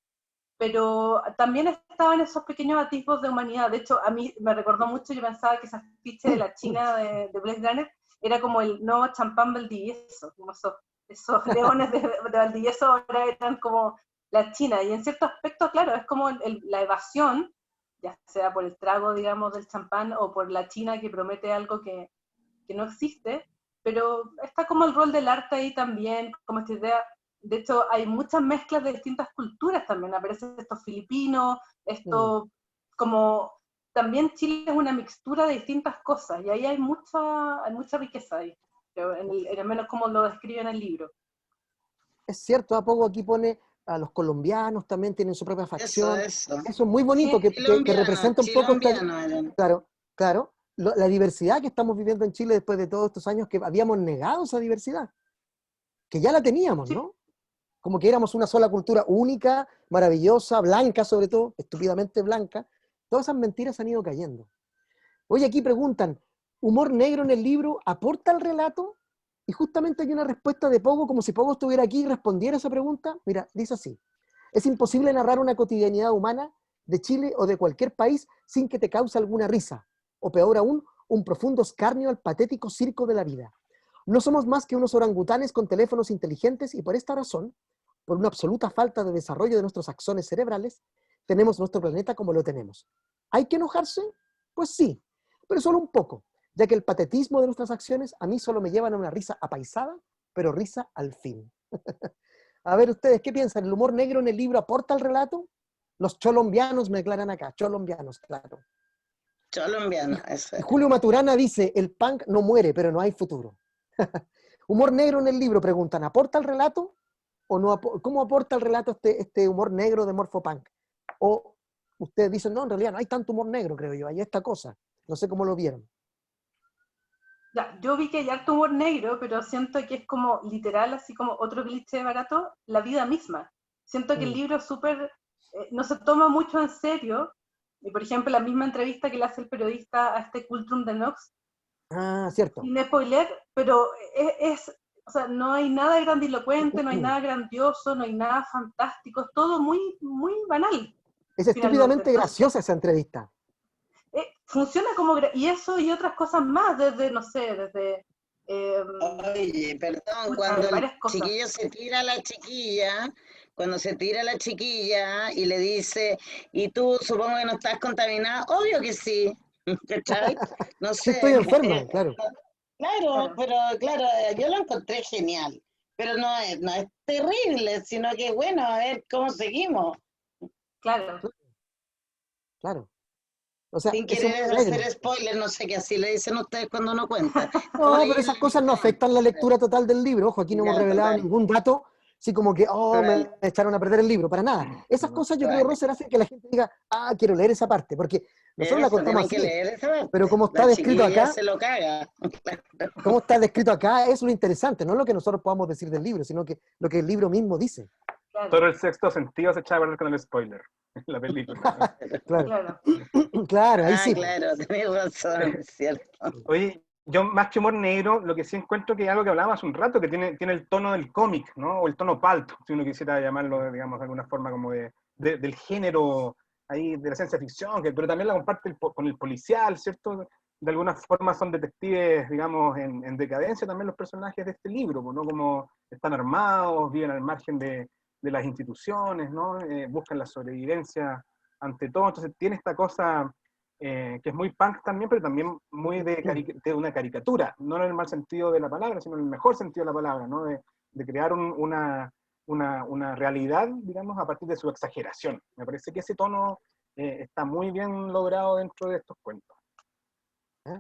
pero también estaban esos pequeños atisbos de humanidad. De hecho, a mí me recordó mucho, yo pensaba que esa afiche de la China de Blade Runner era como el nuevo champán Valdivieso, como esos leones de Valdivieso ahora eran como la China, y en cierto aspecto, claro, es como la evasión, ya sea por el trago, digamos, del champán, o por la China que promete algo que no existe, pero está como el rol del arte ahí también, como esta idea. De hecho, hay muchas mezclas de distintas culturas también, aparecen estos filipinos, esto como también Chile es una mixtura de distintas cosas, y ahí hay mucha riqueza ahí, pero al menos como lo describe en el libro. Es cierto, a poco aquí pone a los colombianos también tienen su propia facción. Eso. Eso es muy bonito, Sí, que representa un poco chilombiano eran. claro, la diversidad que estamos viviendo en Chile después de todos estos años que habíamos negado esa diversidad, que ya la teníamos, Sí. ¿no? Como que éramos una sola cultura única, maravillosa, blanca sobre todo, estúpidamente blanca. Todas esas mentiras han ido cayendo. Oye, aquí preguntan, ¿humor negro en el libro aporta al relato? Y justamente hay una respuesta de Pogo, como si Pogo estuviera aquí y respondiera esa pregunta. Mira, dice así: es imposible narrar una cotidianidad humana de Chile o de cualquier país sin que te cause alguna risa, o peor aún, un profundo escarnio al patético circo de la vida. No somos más que unos orangutanes con teléfonos inteligentes y por esta razón, por una absoluta falta de desarrollo de nuestros axones cerebrales, tenemos nuestro planeta como lo tenemos. ¿Hay que enojarse? Pues sí, pero solo un poco, ya que el patetismo de nuestras acciones a mí solo me llevan a una risa apaisada, pero risa al fin. A ver ustedes, ¿qué piensan? ¿El humor negro en el libro aporta al relato? Los cholombianos me aclaran acá, cholombianos, claro. Colombiano, eso Y era. Julio Maturana dice, el punk no muere, pero no hay futuro. Humor negro en el libro, preguntan, ¿aporta al relato? ¿O no ¿Cómo aporta al relato este humor negro de Morphopunk? O ustedes dicen, no, en realidad no hay tanto humor negro, creo yo, hay esta cosa. No sé cómo lo vieron. Ya, yo vi que hay harto humor negro, pero siento que es como literal, así como otro cliché barato, la vida misma. Siento que el libro es súper, no se toma mucho en serio. Y por ejemplo, la misma entrevista que le hace el periodista a este Cultrum de Nox, Ah, cierto. sin spoiler, pero o sea, no hay nada grandilocuente, no hay nada grandioso, no hay nada fantástico, es todo muy, muy banal. Es Finalmente. estúpidamente Entonces, graciosa esa entrevista. funciona como, y eso y otras cosas más, desde, no sé, desde... Oye, perdón, pucha, cuando el varias cosas. chiquillo se tira a la chiquilla, cuando se tira a la chiquilla y le dice, ¿y tú supongo que no estás contaminada? Obvio que sí, ¿cachai? No Sí, estoy sé, enferma, claro. claro, Claro, pero claro, yo lo encontré genial, pero no es terrible, sino que bueno, a ver cómo seguimos, claro. Claro. O sea, sin ese humor querer hacer negro. spoiler, no sé qué así le dicen ustedes cuando uno cuenta. Como No, leí pero en esas el cosas no libro, afectan la lectura total del libro. Ojo, aquí no hemos ya, revelado total, ningún dato, así como que, oh, me total, echaron a perder el libro, para nada. Esas cosas yo creo, vale. Roser, hacen que la gente diga, ah, quiero leer esa parte, porque nosotros la Eso, contamos tienen que así, leer esa pero parte. como está La descrito chiquilla acá, se lo caga. como está descrito acá, es lo interesante, no lo que nosotros podamos decir del libro, sino que lo que el libro mismo dice. Claro, Todo el sexto sentido se echa a perder con el spoiler en la película. Claro, claro. claro, ahí Ah, sí. claro, tenés razón, es cierto. Oye, yo más que humor negro, lo que sí encuentro que es algo que hablábamos hace un rato, que tiene el tono del cómic, ¿no? O el tono pulp, si uno quisiera llamarlo, digamos, de alguna forma como del género ahí de la ciencia ficción, pero también la comparte con el policial, ¿cierto? De alguna forma son detectives, digamos, en decadencia también los personajes de este libro, ¿no? Como están armados, viven al margen de las instituciones, ¿no? Buscan la sobrevivencia ante todo, entonces tiene esta cosa que es muy punk también, pero también muy de una caricatura, no en el mal sentido de la palabra, sino en el mejor sentido de la palabra, ¿no? De crear una realidad, digamos, a partir de su exageración. Me parece que ese tono está muy bien logrado dentro de estos cuentos. ¿Eh?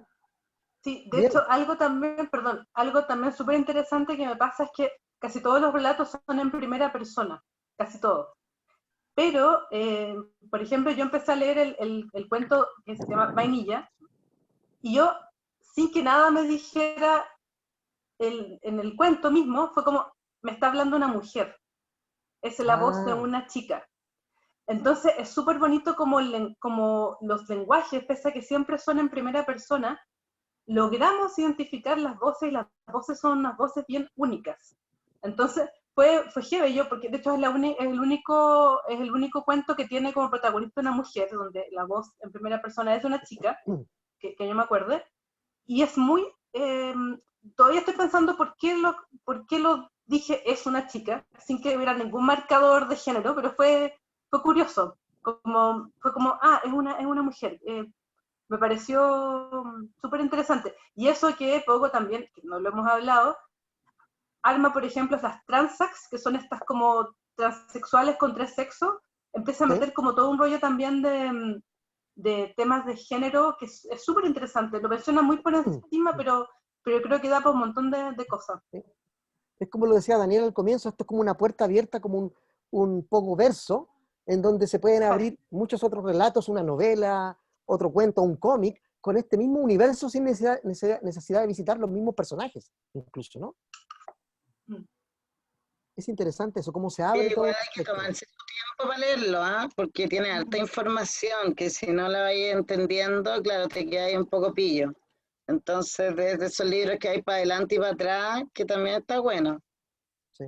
Sí, de Bien. hecho, algo también súper interesante que me pasa es que casi todos los relatos son en primera persona, casi todos. Pero, por ejemplo, yo empecé a leer el cuento que se llama Vainilla, y yo, sin que nada me dijera, en el cuento mismo fue como, me está hablando una mujer, es la voz de una chica. Entonces es súper bonito como los lenguajes, pese a que siempre son en primera persona, logramos identificar las voces y las voces son unas voces bien únicas. Entonces fue heavy yo, porque de hecho es el único cuento que tiene como protagonista una mujer, donde la voz en primera persona es de una chica, que yo me acuerde, y es muy, todavía estoy pensando por qué lo dije es una chica, sin que hubiera ningún marcador de género, pero fue curioso, fue como, es una mujer. Me pareció súper interesante. Y eso que poco también, que no lo hemos hablado, arma, por ejemplo, las transax, que son estas como transexuales con tres sexos, empieza a meter como todo un rollo también de temas de género, que es súper interesante. Lo menciona muy por encima, pero creo que da para un montón de cosas. Es como lo decía Daniel al comienzo, esto es como una puerta abierta, como un poco verso, en donde se pueden abrir muchos otros relatos, una novela, otro cuento, un cómic, con este mismo universo sin necesidad de visitar los mismos personajes, incluso, ¿no? Es interesante eso, cómo se abre Sí, todo. igual hay que tomarse su tiempo para leerlo, porque tiene harta información que si no la vais entendiendo, claro, te queda ahí un poco pillo. Entonces, desde esos libros que hay para adelante y para atrás, que también está bueno. Sí,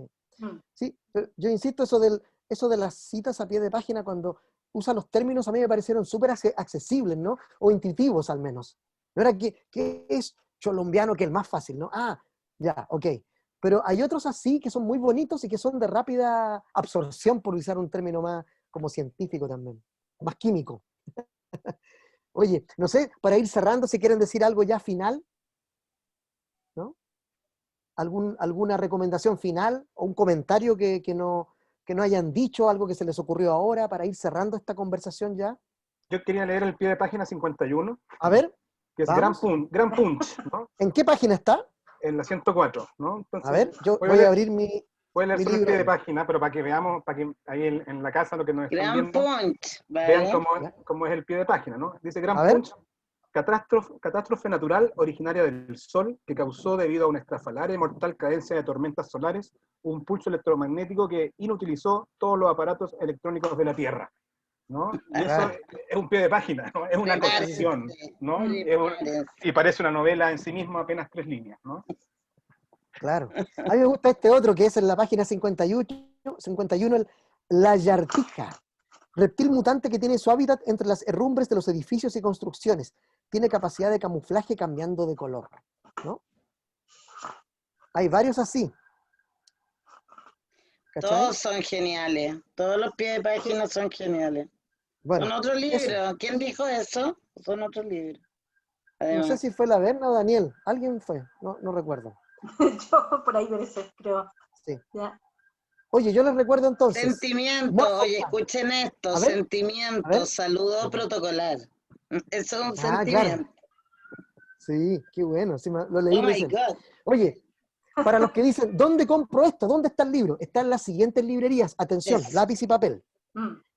sí, pero yo insisto, eso de las citas a pie de página, cuando usa los términos, a mí me parecieron súper accesibles, ¿no? O intuitivos al menos. No era que es colombiano, que es el más fácil, ¿no? Ya, ok. Pero hay otros así que son muy bonitos y que son de rápida absorción, por usar un término más como científico también, más químico. Oye, no sé, para ir cerrando, si quieren decir algo ya final, ¿no? ¿Alguna recomendación final o un comentario que no hayan dicho, algo que se les ocurrió ahora para ir cerrando esta conversación ya? Yo quería leer el pie de página 51. A ver. Que es Gran Punch, ¿no? ¿En qué página está? En la 104, ¿no? Entonces, a ver, yo voy a abrir mi leer solo el libro. pie de página, pero para que veamos, para que ahí en la casa lo que nos están viendo, Punch, ¿vale? vean cómo es el pie de página, ¿no? Dice Gran Punch, catástrofe natural originaria del Sol que causó debido a una estrafalaria y mortal cadencia de tormentas solares un pulso electromagnético que inutilizó todos los aparatos electrónicos de la Tierra, ¿no? Y eso es un pie de página, ¿no? Es una acotación, ¿no? Y parece una novela en sí misma, apenas 3 líneas, ¿no? Claro. A mí me gusta este otro, que es en la página 51, la yartija. Reptil mutante que tiene su hábitat entre las herrumbres de los edificios y construcciones. Tiene capacidad de camuflaje cambiando de color, ¿no? Hay varios así. ¿Cachai? Todos son geniales. Todos los pies de página son geniales. Bueno, son otros libros. Eso. ¿Quién dijo eso? Son otros libros. Además. No sé si fue la Berna o Daniel. Alguien fue, no recuerdo. Yo por ahí parece, creo. Sí. Ya. Oye, yo les recuerdo entonces. Sentimiento, oye, escuchen esto. Sentimiento, saludo protocolar. Eso es un sentimiento. Claro. Sí, qué bueno. Sí, lo leí. Oh my God. Oye, para los que dicen, ¿dónde compro esto? ¿Dónde está el libro? Está en las siguientes librerías. Atención, lápiz y papel.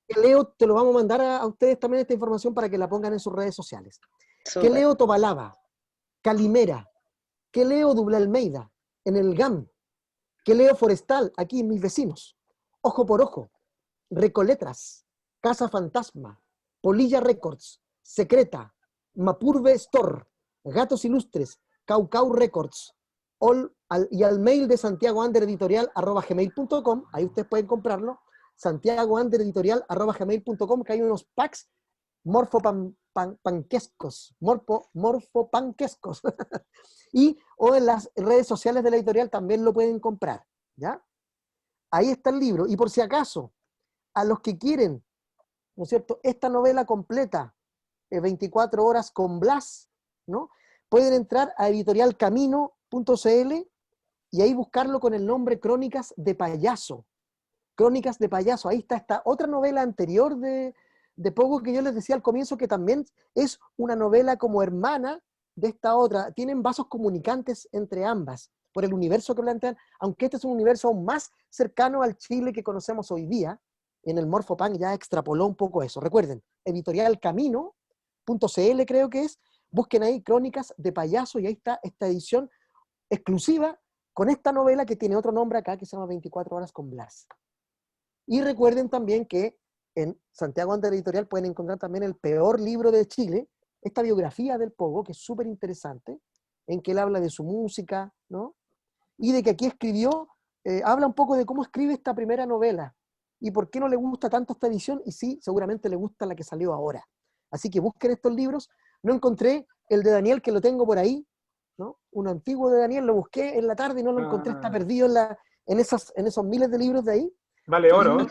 Leo, te lo vamos a mandar a ustedes también esta información para que la pongan en sus redes sociales. Que leo Tobalaba, Calimera, que leo Dubla Almeida, en el GAM, que leo Forestal, aquí en mis vecinos, Ojo por Ojo, Recoletras, Casa Fantasma, Polilla Records, Secreta, Mapurbe Store, Gatos Ilustres, Caucau Records, y al mail de santiagoandereditorial@gmail.com, ahí ustedes pueden comprarlo, santiagoandereditorial@gmail.com, que hay unos packs morfopanquescos, y o en las redes sociales de la editorial también lo pueden comprar, ¿ya? Ahí está el libro, y por si acaso, a los que quieren, ¿no es cierto?, esta novela completa, 24 horas con Blas, ¿no?, pueden entrar a editorialcamino.cl y ahí buscarlo con el nombre Crónicas de Payaso. Crónicas de Payaso, ahí está esta otra novela anterior de Pogo que yo les decía al comienzo, que también es una novela como hermana de esta otra. Tienen vasos comunicantes entre ambas, por el universo que plantean, aunque este es un universo aún más cercano al Chile que conocemos hoy día. En el Morphopan ya extrapoló un poco eso. Recuerden, editorialcamino.cl creo que es, busquen ahí Crónicas de Payaso y ahí está esta edición exclusiva con esta novela que tiene otro nombre acá, que se llama 24 horas con Blas. Y recuerden también que en Santiago Ander Editorial pueden encontrar también el peor libro de Chile, esta biografía del Pogo, que es súper interesante, en que él habla de su música, ¿no? Y de que aquí escribió, habla un poco de cómo escribe esta primera novela, y por qué no le gusta tanto esta edición, y sí, seguramente le gusta la que salió ahora. Así que busquen estos libros. No encontré el de Daniel, que lo tengo por ahí, ¿no? Uno antiguo de Daniel, lo busqué en la tarde y no lo encontré, está perdido en esos miles de libros de ahí. Vale oro.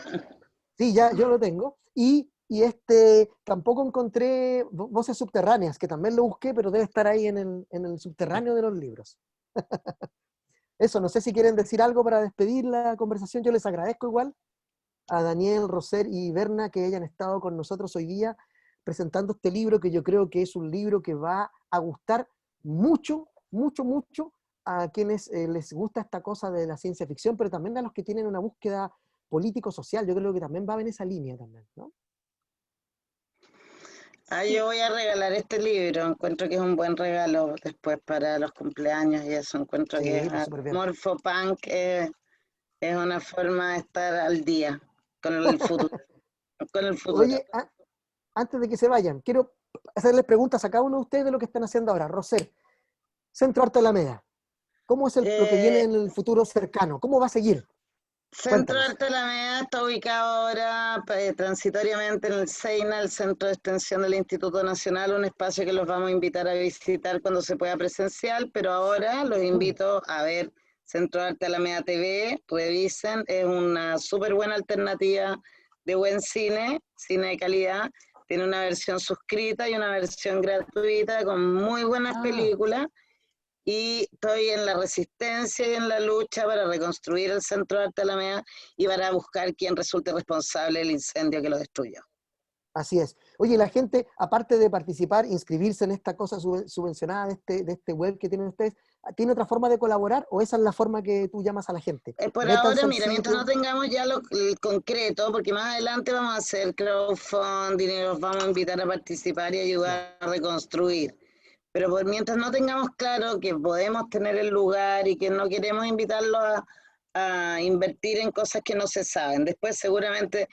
Sí, ya, yo lo tengo. Y tampoco encontré Voces Subterráneas, que también lo busqué, pero debe estar ahí en el subterráneo de los libros. Eso, no sé si quieren decir algo para despedir la conversación. Yo les agradezco igual a Daniel, Roser y Berna que hayan estado con nosotros hoy día presentando este libro, que yo creo que es un libro que va a gustar mucho, mucho, mucho a quienes les gusta esta cosa de la ciencia ficción, pero también a los que tienen una búsqueda político-social. Yo creo que también va en esa línea también, ¿no? Yo voy a regalar este libro, encuentro que es un buen regalo después para los cumpleaños y eso, encuentro que Sí, pues súper bien. Morphopunk es una forma de estar al día con el futuro. Con el futuro. Oye, antes de que se vayan, quiero hacerles preguntas a cada uno de ustedes de lo que están haciendo ahora. Roser, Centro Arte Alameda, ¿cómo es lo que viene en el futuro cercano? ¿Cómo va a seguir? Centro Cuéntanos. Arte Alameda está ubicado ahora transitoriamente en el CEINA, el Centro de Extensión del Instituto Nacional, un espacio que los vamos a invitar a visitar cuando se pueda presencial, pero ahora los invito a ver Centro Arte Alameda TV, revisen, es una súper buena alternativa de buen cine, cine de calidad, tiene una versión suscrita y una versión gratuita con muy buenas películas. Y estoy en la resistencia y en la lucha para reconstruir el Centro de Arte Alameda y para buscar quién resulte responsable del incendio que lo destruyó. Así es. Oye, la gente, aparte de participar, inscribirse en esta cosa subvencionada de este web que tienen ustedes, ¿tiene otra forma de colaborar o esa es la forma que tú llamas a la gente? Por Métanse ahora, al mira, mientras no sitio. tengamos ya el concreto, porque más adelante vamos a hacer crowdfunding y los vamos a invitar a participar y ayudar a reconstruir. Pero mientras no tengamos claro que podemos tener el lugar y que no queremos invitarlos a invertir en cosas que no se saben. Después seguramente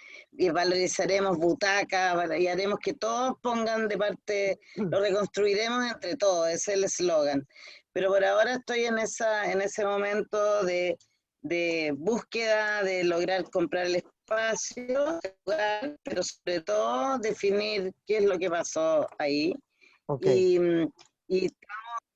valorizaremos butacas y haremos que todos pongan de parte, lo reconstruiremos entre todos, ese es el eslogan. Pero por ahora estoy en ese momento de búsqueda, de lograr comprar el espacio, pero sobre todo definir qué es lo que pasó ahí. Okay.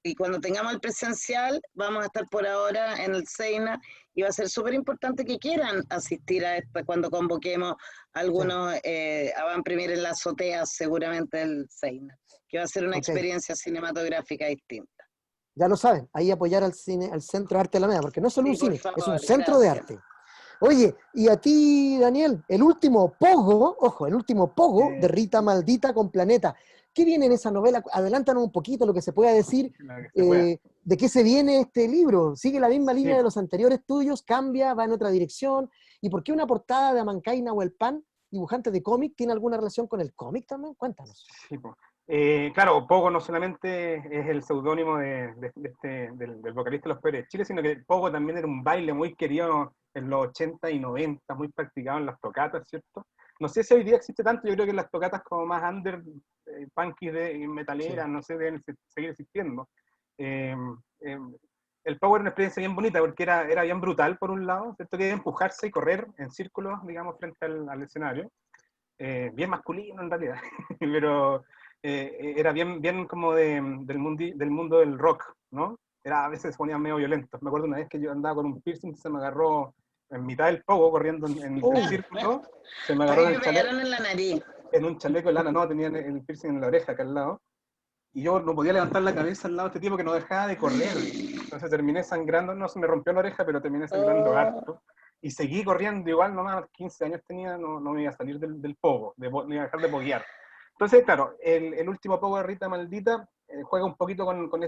Y cuando tengamos el presencial, vamos a estar por ahora en el CEINA y va a ser súper importante que quieran asistir a esto cuando convoquemos a algunos a premier en la azotea, seguramente el CEINA, que va a ser una experiencia cinematográfica distinta. Ya lo saben, ahí apoyar al cine, al Centro de Arte Alameda, porque no es solo un cine, favor, es un centro de arte. Oye, y a ti, Daniel, el último pogo, ojo, el último pogo de Rita Maldita con Planeta. ¿Qué viene en esa novela? Adelántanos un poquito lo que se pueda decir. ¿De qué se viene este libro? ¿Sigue la misma línea de los anteriores tuyos? ¿Cambia? ¿Va en otra dirección? ¿Y por qué una portada de Amancay Nahuelpan, dibujante de cómic, tiene alguna relación con el cómic también? Cuéntanos. Sí, pues. Claro, Pogo no solamente es el seudónimo del vocalista de Los Peores de Chile, sino que Pogo también era un baile muy querido en los 80 y 90, muy practicado en las tocatas, ¿cierto? No sé si hoy día existe tanto, yo creo que las tocatas como más under, punky de metaleras, no sé, deben seguir existiendo. El Pogo era una experiencia bien bonita porque era bien brutal, por un lado, ¿cierto? Que empujarse y correr en círculos, digamos, frente al escenario. Bien masculino en realidad, pero era bien como del mundo del rock, ¿no? A veces se ponían medio violentos. Me acuerdo una vez que yo andaba con un piercing que se me agarró en mitad del pogo, corriendo en el círculo, se me agarró me pegaron en la nariz. En un chaleco de lana, no, tenía el piercing en la oreja acá al lado, y yo no podía levantar la cabeza al lado de este tipo que no dejaba de correr. Entonces terminé sangrando, no se me rompió la oreja, pero terminé sangrando harto. Y seguí corriendo igual, nomás 15 años tenía, no me iba a salir del pogo, no iba a dejar de poguear. Entonces, claro, el último pogo de Rita Maldita juega un poquito con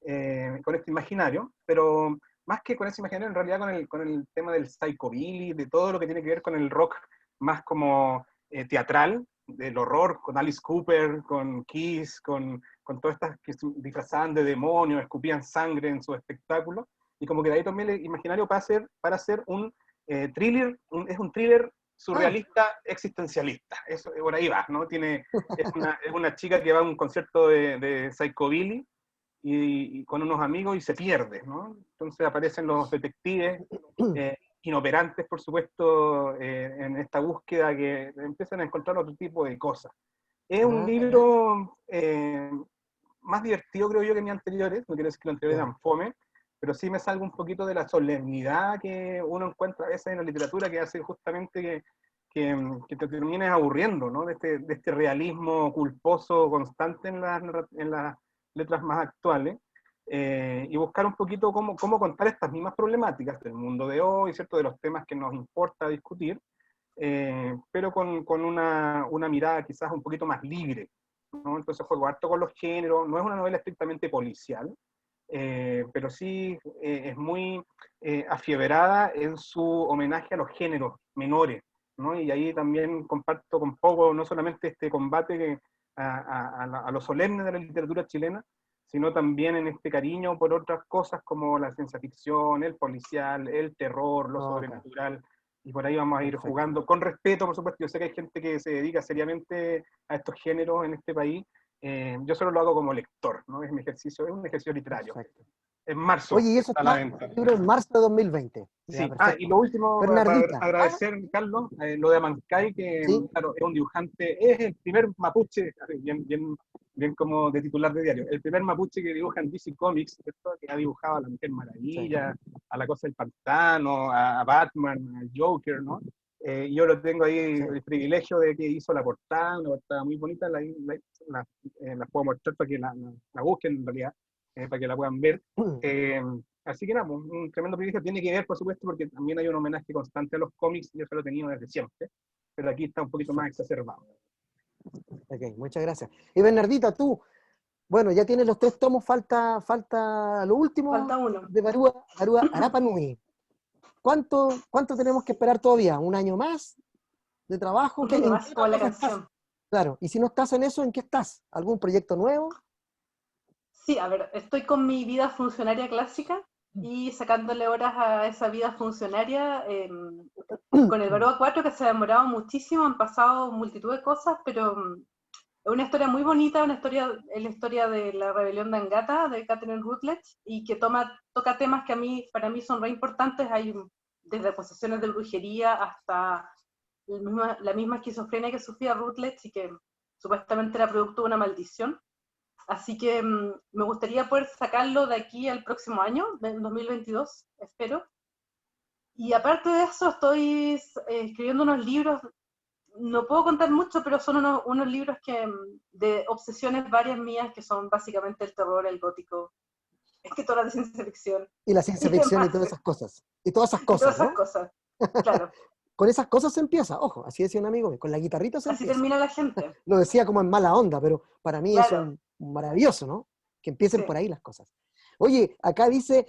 este imaginario, pero más que con ese imaginario, en realidad con el tema del psychobilly, de todo lo que tiene que ver con el rock más como teatral, del horror, con Alice Cooper, con Kiss, con todas estas que se disfrazaban de demonios, escupían sangre en sus espectáculos. y como que de ahí tomé el imaginario para hacer un thriller, es un thriller surrealista existencialista. Eso, por ahí va, ¿no? Es una chica que va a un concierto de Psychobilly y con unos amigos y se pierde, ¿no? Entonces aparecen los detectives inoperantes, por supuesto, en esta búsqueda que empiezan a encontrar otro tipo de cosas. Es un libro más divertido, creo yo, que mis anteriores. No quiero decir que los anteriores eran fome, pero sí me salgo un poquito de la solemnidad que uno encuentra a veces en la literatura, que hace justamente que te termines aburriendo, ¿no? De este realismo culposo constante en las letras más actuales, y buscar un poquito cómo contar estas mismas problemáticas del mundo de hoy, ¿cierto? De los temas que nos importa discutir, pero con una mirada quizás un poquito más libre, ¿no? Entonces juego harto con los géneros, no es una novela estrictamente policial, pero sí es muy afiebrada en su homenaje a los géneros menores, ¿no? Y ahí también comparto con Pogo no solamente este combate a lo solemne de la literatura chilena, sino también en este cariño por otras cosas como la ciencia ficción, el policial, el terror, lo sobrenatural, y por ahí vamos a ir jugando con respeto, por supuesto. Yo sé que hay gente que se dedica seriamente a estos géneros en este país. Yo solo lo hago como lector, ¿no? Es un ejercicio literario. Perfecto. En marzo. Oye, y eso está en el libro en marzo de 2020. Sí. Ya, Y lo último, Bernardita. para agradecer, Carlos, lo de Amancay, que ¿Sí? claro, es un dibujante, es el primer mapuche, bien como de titular de diario, el primer mapuche que dibuja en DC Comics, ¿cierto? Que ha dibujado a la Mujer Maravilla, a la Cosa del Pantano, a Batman, al Joker, ¿no? Yo lo tengo ahí, el privilegio de que hizo la portada, una portada muy bonita, la puedo mostrar para que la busquen en realidad, para que la puedan ver. Así que nada, un tremendo privilegio. Tiene que ver, por supuesto, porque también hay un homenaje constante a los cómics, y eso lo he tenido desde siempre, pero aquí está un poquito más exacerbado. Ok, muchas gracias. Y Bernardita, tú, bueno, ya tienes los 3 tomos, falta lo último. Falta uno. De Barúa Arapa Nui. ¿Cuánto tenemos que esperar todavía? ¿Un año más de trabajo? Un año más, como la canción. Claro, y si no estás en eso, ¿en qué estás? ¿Algún proyecto nuevo? Sí, a ver, estoy con mi vida funcionaria clásica y sacándole horas a esa vida funcionaria con el Barúa 4, que se ha demorado muchísimo, han pasado multitud de cosas, pero es una historia muy bonita, es la historia de la rebelión de Angata, de Catherine Routledge, y que toca temas que para mí son re importantes. Hay desde acusaciones de brujería hasta la misma esquizofrenia que sufría Routledge y que supuestamente era producto de una maldición. Así que me gustaría poder sacarlo de aquí al próximo año, en 2022, espero. Y aparte de eso, estoy escribiendo unos libros, no puedo contar mucho, pero son unos libros de obsesiones varias mías, que son básicamente el terror, el gótico, escritora de ciencia ficción. Y la ciencia ficción y todas esas cosas. Y todas esas cosas, todas esas cosas, claro. Con esas cosas se empieza, ojo, así decía un amigo mío, con la guitarrita se Así empieza. termina la gente. Lo decía como en mala onda, pero para mí es un maravilloso, ¿no? Que empiecen por ahí las cosas. Oye, acá dicen,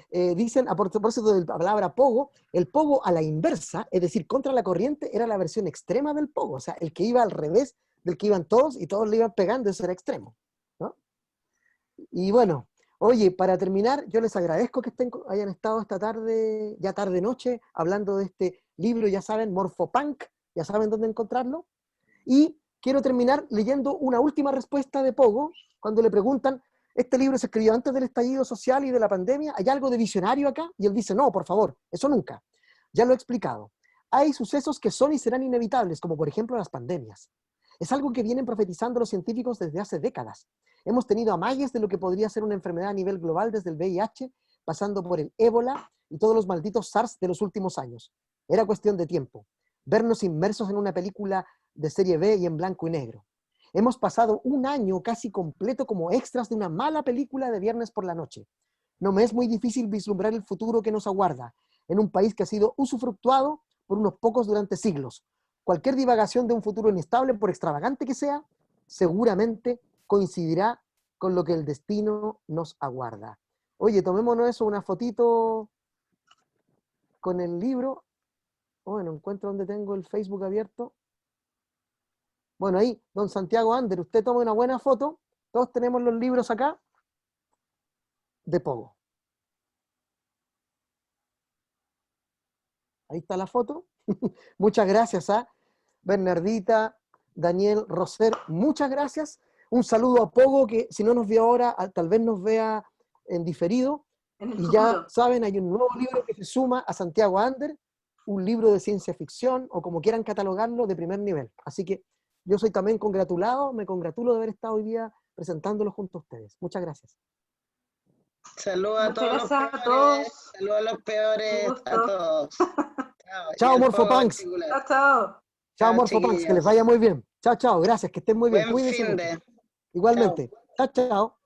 a propósito de la palabra pogo, el pogo a la inversa, es decir, contra la corriente, era la versión extrema del pogo, o sea, el que iba al revés del que iban todos y todos le iban pegando, eso era extremo, ¿no? Y bueno, oye, para terminar, yo les agradezco que hayan estado esta tarde, ya tarde-noche, hablando de este libro, ya saben, Morphopunk, ya saben dónde encontrarlo. Y quiero terminar leyendo una última respuesta de Pogo, cuando le preguntan, ¿este libro se escribió antes del estallido social y de la pandemia? ¿Hay algo de visionario acá? Y él dice, no, por favor, eso nunca. Ya lo he explicado. Hay sucesos que son y serán inevitables, como por ejemplo las pandemias. Es algo que vienen profetizando los científicos desde hace décadas. Hemos tenido amagues de lo que podría ser una enfermedad a nivel global desde el VIH, pasando por el ébola y todos los malditos SARS de los últimos años. Era cuestión de tiempo. Vernos inmersos en una película de serie B y en blanco y negro. Hemos pasado un año casi completo como extras de una mala película de viernes por la noche. No me es muy difícil vislumbrar el futuro que nos aguarda en un país que ha sido usufructuado por unos pocos durante siglos. Cualquier divagación de un futuro inestable, por extravagante que sea, seguramente coincidirá con lo que el destino nos aguarda. Oye, tomémonos eso, una fotito con el libro. Bueno, encuentro donde tengo el Facebook abierto. Bueno, ahí, don Santiago Ander, usted toma una buena foto. Todos tenemos los libros acá de Pogo. Ahí está la foto. Muchas gracias a Bernardita, Daniel, Roser, muchas gracias. Un saludo a Pogo, que si no nos vio ahora, tal vez nos vea en diferido. En el Y futuro. ya saben, hay un nuevo libro que se suma a Santiago Ander, un libro de ciencia ficción, o como quieran catalogarlo, de primer nivel. Así que yo soy también congratulado, me congratulo de haber estado hoy día presentándolo junto a ustedes. Muchas gracias. Saludos a Muchas todos los gracias a peores, todos. saludos a los peores, Un a gusto. todos. Chao, y Chao, al Morphopunks. Pogo en particular. Chao, chao. Chao, Chao, Morphopunks, que les chiquillos. vaya muy bien. Chao, chao, gracias, que estén muy bien. Buen Cuídense fin mucho. de. Igualmente. Chao, chao.